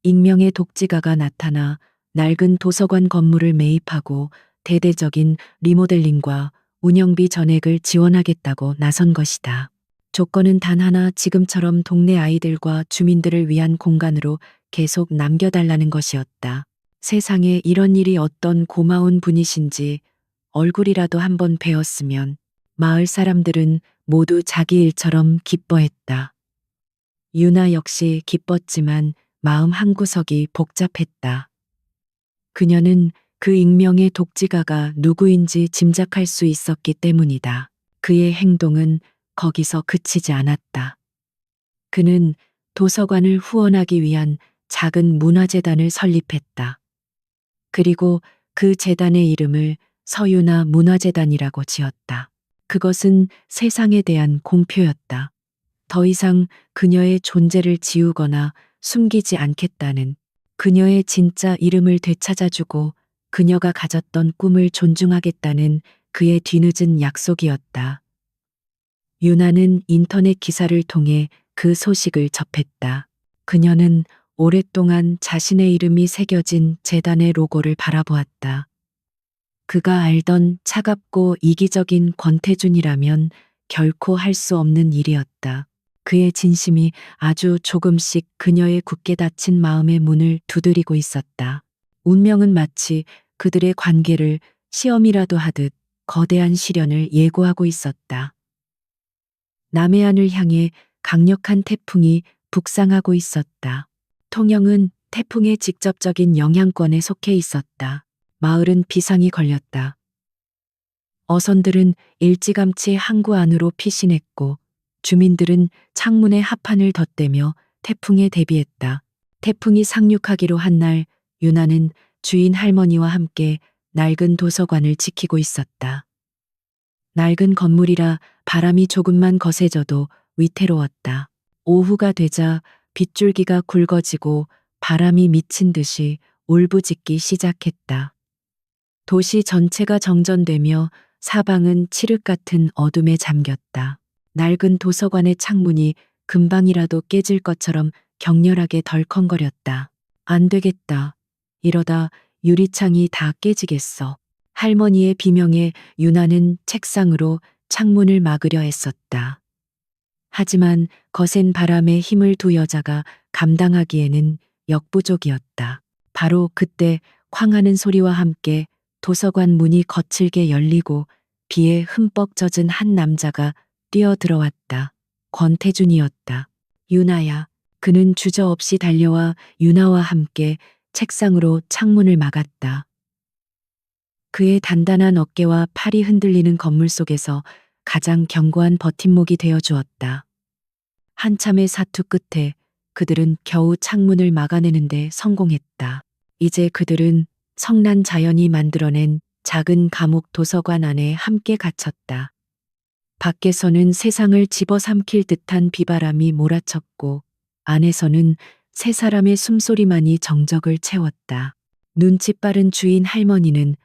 익명의 독지가가 나타나 낡은 도서관 건물을 매입하고 대대적인 리모델링과 운영비 전액을 지원하겠다고 나선 것이다. 조건은 단 하나, 지금처럼 동네 아이들과 주민들을 위한 공간으로 계속 남겨달라는 것이었다. 세상에 이런 일이 어떤 고마운 분이신지 얼굴이라도 한번 뵈었으면. 마을 사람들은 모두 자기 일처럼 기뻐했다. 유나 역시 기뻤지만 마음 한구석이 복잡했다. 그녀는 그 익명의 독지가가 누구인지 짐작할 수 있었기 때문이다. 그의 행동은 거기서 그치지 않았다. 그는 도서관을 후원하기 위한 작은 문화재단을 설립했다. 그리고 그 재단의 이름을 서유나 문화재단이라고 지었다. 그것은 세상에 대한 공표였다. 더 이상 그녀의 존재를 지우거나 숨기지 않겠다는, 그녀의 진짜 이름을 되찾아주고 그녀가 가졌던 꿈을 존중하겠다는 그의 뒤늦은 약속이었다. 유나는 인터넷 기사를 통해 그 소식을 접했다. 그녀는 오랫동안 자신의 이름이 새겨진 재단의 로고를 바라보았다. 그가 알던 차갑고 이기적인 권태준이라면 결코 할 수 없는 일이었다. 그의 진심이 아주 조금씩 그녀의 굳게 닫힌 마음의 문을 두드리고 있었다. 운명은 마치 그들의 관계를 시험이라도 하듯 거대한 시련을 예고하고 있었다. 남해안을 향해 강력한 태풍이 북상하고 있었다. 통영은 태풍의 직접적인 영향권에 속해 있었다. 마을은 비상이 걸렸다. 어선들은 일찌감치 항구 안으로 피신했고 주민들은 창문에 합판을 덧대며 태풍에 대비했다. 태풍이 상륙하기로 한 날 유나는 주인 할머니와 함께 낡은 도서관을 지키고 있었다. 낡은 건물이라 바람이 조금만 거세져도 위태로웠다. 오후가 되자 빗줄기가 굵어지고 바람이 미친 듯이 울부짖기 시작했다. 도시 전체가 정전되며 사방은 칠흑 같은 어둠에 잠겼다. 낡은 도서관의 창문이 금방이라도 깨질 것처럼 격렬하게 덜컹거렸다. 안 되겠다. 이러다 유리창이 다 깨지겠어. 할머니의 비명에 유나는 책상으로 창문을 막으려 했었다. 하지만 거센 바람에 힘을 두 여자가 감당하기에는 역부족이었다. 바로 그때 쾅 하는 소리와 함께 도서관 문이 거칠게 열리고 비에 흠뻑 젖은 한 남자가 뛰어들어왔다. 권태준이었다. 유나야. 그는 주저없이 달려와 유나와 함께 책상으로 창문을 막았다. 그의 단단한 어깨와 팔이 흔들리는 건물 속에서 가장 견고한 버팀목이 되어 주었다. 한참의 사투 끝에 그들은 겨우 창문을 막아내는데 성공했다. 이제 그들은 성난 자연이 만들어낸 작은 감옥 도서관 안에 함께 갇혔다. 밖에서는 세상을 집어삼킬 듯한 비바람이 몰아쳤고 안에서는 세 사람의 숨소리만이 정적을 채웠다. 눈치 빠른 주인 할머니는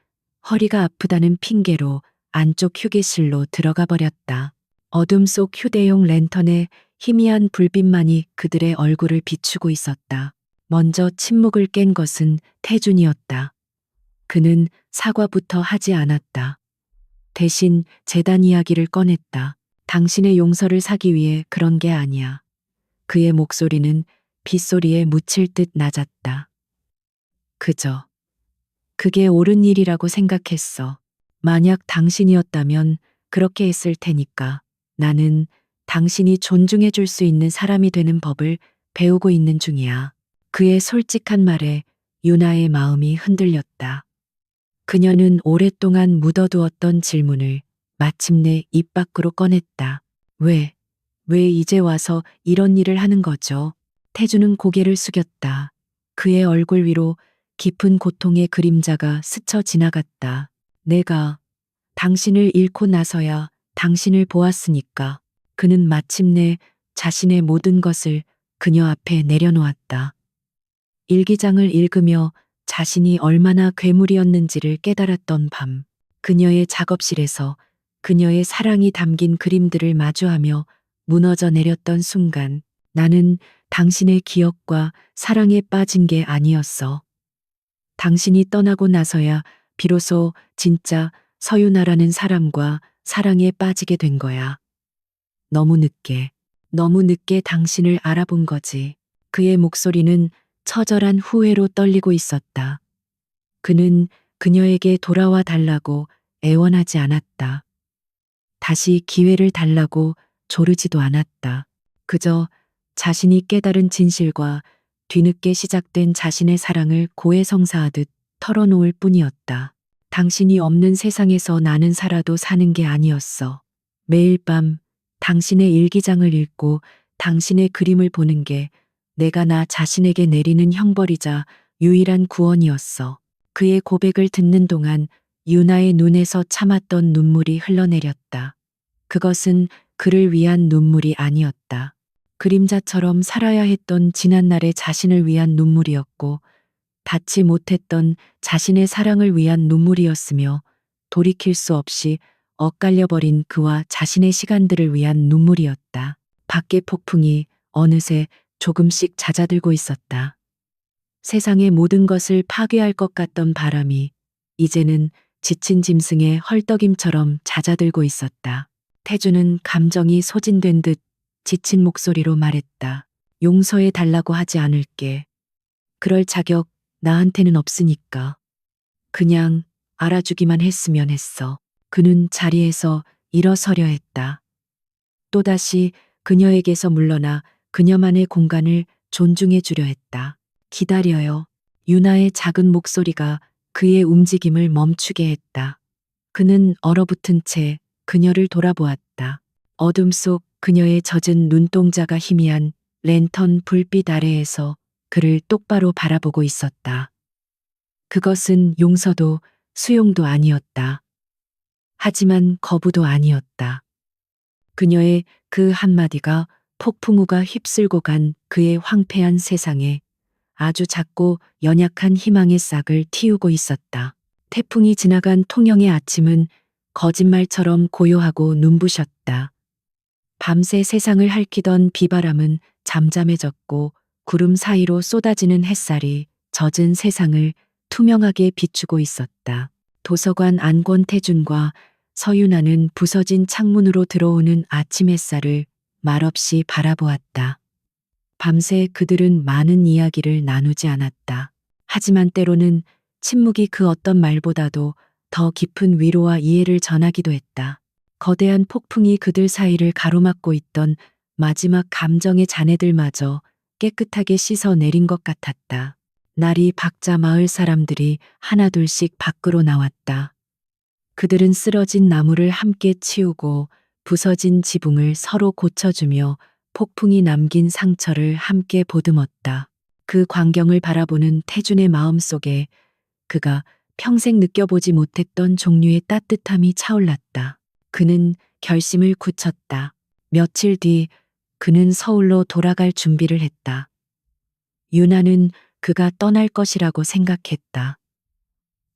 허리가 아프다는 핑계로 안쪽 휴게실로 들어가 버렸다. 어둠 속 휴대용 랜턴에 희미한 불빛만이 그들의 얼굴을 비추고 있었다. 먼저 침묵을 깬 것은 태준이었다. 그는 사과부터 하지 않았다. 대신 재단 이야기를 꺼냈다. 당신의 용서를 사기 위해 그런 게 아니야. 그의 목소리는 빗소리에 묻힐 듯 낮았다. 그저 그게 옳은 일이라고 생각했어. 만약 당신이었다면 그렇게 했을 테니까. 나는 당신이 존중해 줄 수 있는 사람이 되는 법을 배우고 있는 중이야. 그의 솔직한 말에 유나의 마음이 흔들렸다. 그녀는 오랫동안 묻어두었던 질문을 마침내 입 밖으로 꺼냈다. 왜 이제 와서 이런 일을 하는 거죠? 태주는 고개를 숙였다. 그의 얼굴 위로 깊은 고통의 그림자가 스쳐 지나갔다. 내가 당신을 잃고 나서야 당신을 보았으니까. 그는 마침내 자신의 모든 것을 그녀 앞에 내려놓았다. 일기장을 읽으며 자신이 얼마나 괴물이었는지를 깨달았던 밤, 그녀의 작업실에서 그녀의 사랑이 담긴 그림들을 마주하며 무너져 내렸던 순간, 나는 당신의 기억과 사랑에 빠진 게 아니었어. 당신이 떠나고 나서야 비로소 진짜 서유나라는 사람과 사랑에 빠지게 된 거야. 너무 늦게 당신을 알아본 거지. 그의 목소리는 처절한 후회로 떨리고 있었다. 그는 그녀에게 돌아와 달라고 애원하지 않았다. 다시 기회를 달라고 조르지도 않았다. 그저 자신이 깨달은 진실과 뒤늦게 시작된 자신의 사랑을 고해성사하듯 털어놓을 뿐이었다. 당신이 없는 세상에서 나는 살아도 사는 게 아니었어. 매일 밤 당신의 일기장을 읽고 당신의 그림을 보는 게 내가 나 자신에게 내리는 형벌이자 유일한 구원이었어. 그의 고백을 듣는 동안 유나의 눈에서 참았던 눈물이 흘러내렸다. 그것은 그를 위한 눈물이 아니었다. 그림자처럼 살아야 했던 지난날의 자신을 위한 눈물이었고, 닿지 못했던 자신의 사랑을 위한 눈물이었으며, 돌이킬 수 없이 엇갈려버린 그와 자신의 시간들을 위한 눈물이었다. 밖의 폭풍이 어느새 조금씩 잦아들고 있었다. 세상의 모든 것을 파괴할 것 같던 바람이 이제는 지친 짐승의 헐떡임처럼 잦아들고 있었다. 태주는 감정이 소진된 듯 지친 목소리로 말했다. 용서해 달라고 하지 않을게. 그럴 자격 나한테는 없으니까. 그냥 알아주기만 했으면 했어. 그는 자리에서 일어서려 했다. 또다시 그녀에게서 물러나 그녀만의 공간을 존중해 주려 했다. 기다려요. 유나의 작은 목소리가 그의 움직임을 멈추게 했다. 그는 얼어붙은 채 그녀를 돌아보았다. 어둠 속 그녀의 젖은 눈동자가 희미한 랜턴 불빛 아래에서 그를 똑바로 바라보고 있었다. 그것은 용서도 수용도 아니었다. 하지만 거부도 아니었다. 그녀의 그 한마디가 폭풍우가 휩쓸고 간 그의 황폐한 세상에 아주 작고 연약한 희망의 싹을 틔우고 있었다. 태풍이 지나간 통영의 아침은 거짓말처럼 고요하고 눈부셨다. 밤새 세상을 핥히던 비바람은 잠잠해졌고 구름 사이로 쏟아지는 햇살이 젖은 세상을 투명하게 비추고 있었다. 도서관 안 권태준과 서윤아는 부서진 창문으로 들어오는 아침 햇살을 말없이 바라보았다. 밤새 그들은 많은 이야기를 나누지 않았다. 하지만 때로는 침묵이 그 어떤 말보다도 더 깊은 위로와 이해를 전하기도 했다. 거대한 폭풍이 그들 사이를 가로막고 있던 마지막 감정의 잔해들마저 깨끗하게 씻어 내린 것 같았다. 날이 밝자 마을 사람들이 하나둘씩 밖으로 나왔다. 그들은 쓰러진 나무를 함께 치우고 부서진 지붕을 서로 고쳐주며 폭풍이 남긴 상처를 함께 보듬었다. 그 광경을 바라보는 태준의 마음속에 그가 평생 느껴보지 못했던 종류의 따뜻함이 차올랐다. 그는 결심을 굳혔다. 며칠 뒤 그는 서울로 돌아갈 준비를 했다. 유나는 그가 떠날 것이라고 생각했다.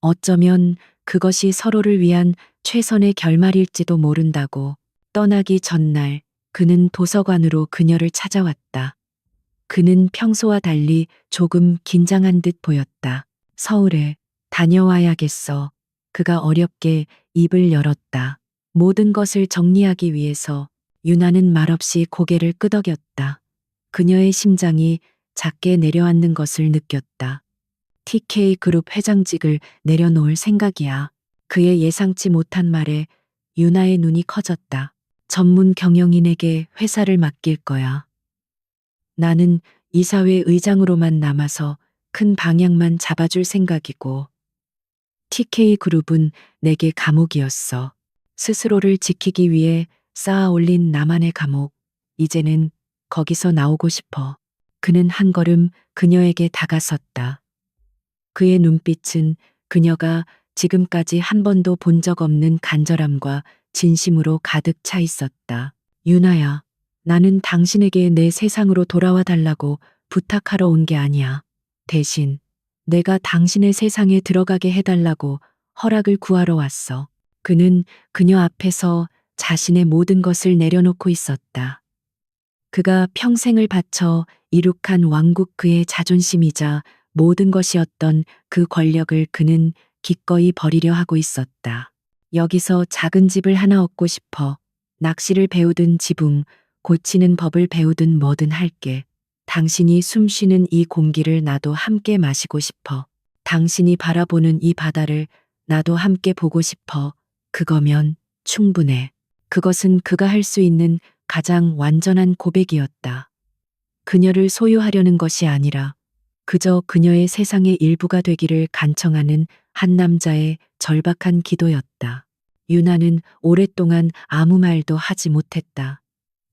어쩌면 그것이 서로를 위한 최선의 결말일지도 모른다고. 떠나기 전날 그는 도서관으로 그녀를 찾아왔다. 그는 평소와 달리 조금 긴장한 듯 보였다. 서울에 다녀와야겠어. 그가 어렵게 입을 열었다. 모든 것을 정리하기 위해서 유나는 말없이 고개를 끄덕였다. 그녀의 심장이 작게 내려앉는 것을 느꼈다. TK그룹 회장직을 내려놓을 생각이야. 그의 예상치 못한 말에 유나의 눈이 커졌다. 전문 경영인에게 회사를 맡길 거야. 나는 이사회 의장으로만 남아서 큰 방향만 잡아줄 생각이고, TK그룹은 내게 감옥이었어. 스스로를 지키기 위해 쌓아 올린 나만의 감옥. 이제는 거기서 나오고 싶어. 그는 한 걸음 그녀에게 다가섰다. 그의 눈빛은 그녀가 지금까지 한 번도 본 적 없는 간절함과 진심으로 가득 차 있었다. 유나야, 나는 당신에게 내 세상으로 돌아와 달라고 부탁하러 온 게 아니야. 대신 내가 당신의 세상에 들어가게 해달라고 허락을 구하러 왔어. 그는 그녀 앞에서 자신의 모든 것을 내려놓고 있었다. 그가 평생을 바쳐 이룩한 왕국 그의 자존심이자 모든 것이었던 그 권력을 그는 기꺼이 버리려 하고 있었다. 여기서 작은 집을 하나 얻고 싶어. 낚시를 배우든 지붕, 고치는 법을 배우든 뭐든 할게. 당신이 숨쉬는 이 공기를 나도 함께 마시고 싶어. 당신이 바라보는 이 바다를 나도 함께 보고 싶어. 그거면 충분해. 그것은 그가 할 수 있는 가장 완전한 고백이었다. 그녀를 소유하려는 것이 아니라 그저 그녀의 세상의 일부가 되기를 간청하는 한 남자의 절박한 기도였다. 유나는 오랫동안 아무 말도 하지 못했다.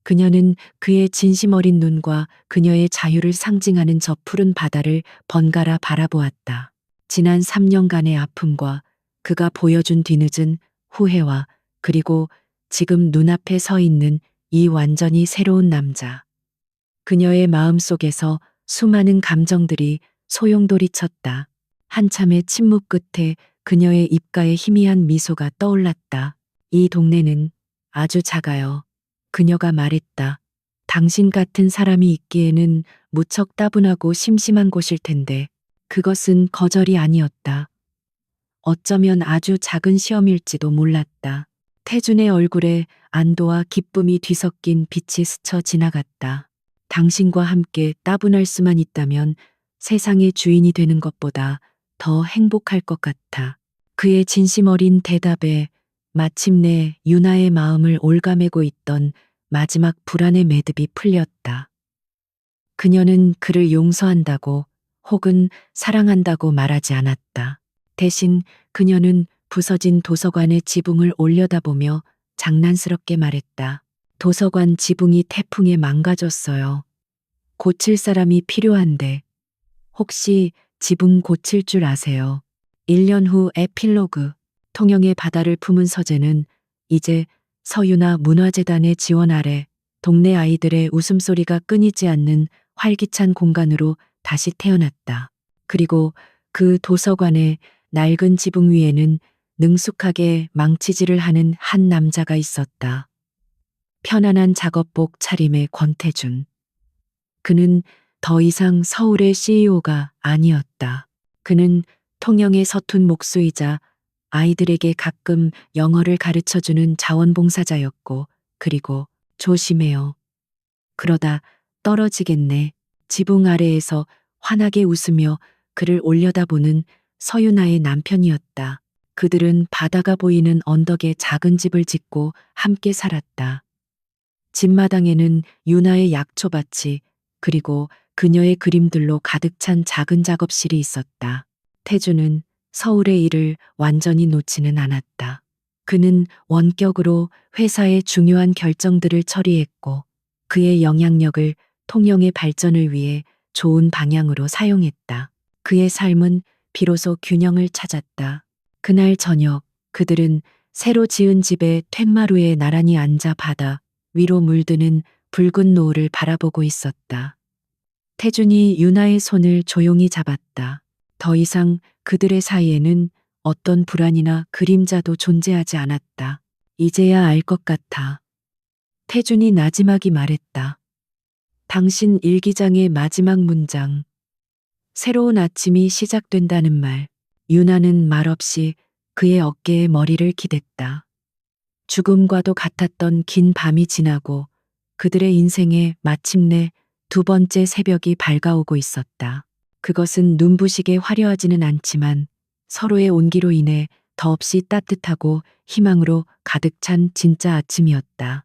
그녀는 그의 진심 어린 눈과 그녀의 자유를 상징하는 저 푸른 바다를 번갈아 바라보았다. 지난 3년간의 아픔과 그가 보여준 뒤늦은 후회와 그리고 지금 눈앞에 서 있는 이 완전히 새로운 남자. 그녀의 마음 속에서 수많은 감정들이 소용돌이쳤다. 한참의 침묵 끝에 그녀의 입가에 희미한 미소가 떠올랐다. 이 동네는 아주 작아요. 그녀가 말했다. 당신 같은 사람이 있기에는 무척 따분하고 심심한 곳일 텐데 그것은 거절이 아니었다. 어쩌면 아주 작은 시험일지도 몰랐다. 태준의 얼굴에 안도와 기쁨이 뒤섞인 빛이 스쳐 지나갔다. 당신과 함께 따분할 수만 있다면 세상의 주인이 되는 것보다 더 행복할 것 같아. 그의 진심 어린 대답에 마침내 유나의 마음을 올가매고 있던 마지막 불안의 매듭이 풀렸다. 그녀는 그를 용서한다고 혹은 사랑한다고 말하지 않았다. 대신 그녀는 부서진 도서관의 지붕을 올려다보며 장난스럽게 말했다. 도서관 지붕이 태풍에 망가졌어요. 고칠 사람이 필요한데 혹시 지붕 고칠 줄 아세요? 1년 후 에필로그. 통영의 바다를 품은 서재는 이제 서유나 문화재단의 지원 아래 동네 아이들의 웃음소리가 끊이지 않는 활기찬 공간으로 다시 태어났다. 그리고 그 도서관의 낡은 지붕 위에는 능숙하게 망치질을 하는 한 남자가 있었다. 편안한 작업복 차림의 권태준. 그는 더 이상 서울의 CEO가 아니었다. 그는 통영의 서툰 목수이자 아이들에게 가끔 영어를 가르쳐주는 자원봉사자였고, 그리고 조심해요. 그러다 떨어지겠네. 지붕 아래에서 환하게 웃으며 그를 올려다보는 서윤아의 남편이었다. 그들은 바다가 보이는 언덕에 작은 집을 짓고 함께 살았다. 집마당에는 윤아의 약초밭이, 그리고 그녀의 그림들로 가득 찬 작은 작업실이 있었다. 태주는 서울의 일을 완전히 놓지는 않았다. 그는 원격으로 회사의 중요한 결정들을 처리했고, 그의 영향력을 통영의 발전을 위해 좋은 방향으로 사용했다. 그의 삶은 비로소 균형을 찾았다. 그날 저녁 그들은 새로 지은 집의 툇마루에 나란히 앉아 바다 위로 물드는 붉은 노을을 바라보고 있었다. 태준이 유나의 손을 조용히 잡았다. 더 이상 그들의 사이에는 어떤 불안이나 그림자도 존재하지 않았다. 이제야 알 것 같아. 태준이 나지막이 말했다. 당신 일기장의 마지막 문장. 새로운 아침이 시작된다는 말. 유나는 말없이 그의 어깨에 머리를 기댔다. 죽음과도 같았던 긴 밤이 지나고 그들의 인생에 마침내 두 번째 새벽이 밝아오고 있었다. 그것은 눈부시게 화려하지는 않지만 서로의 온기로 인해 더없이 따뜻하고 희망으로 가득 찬 진짜 아침이었다.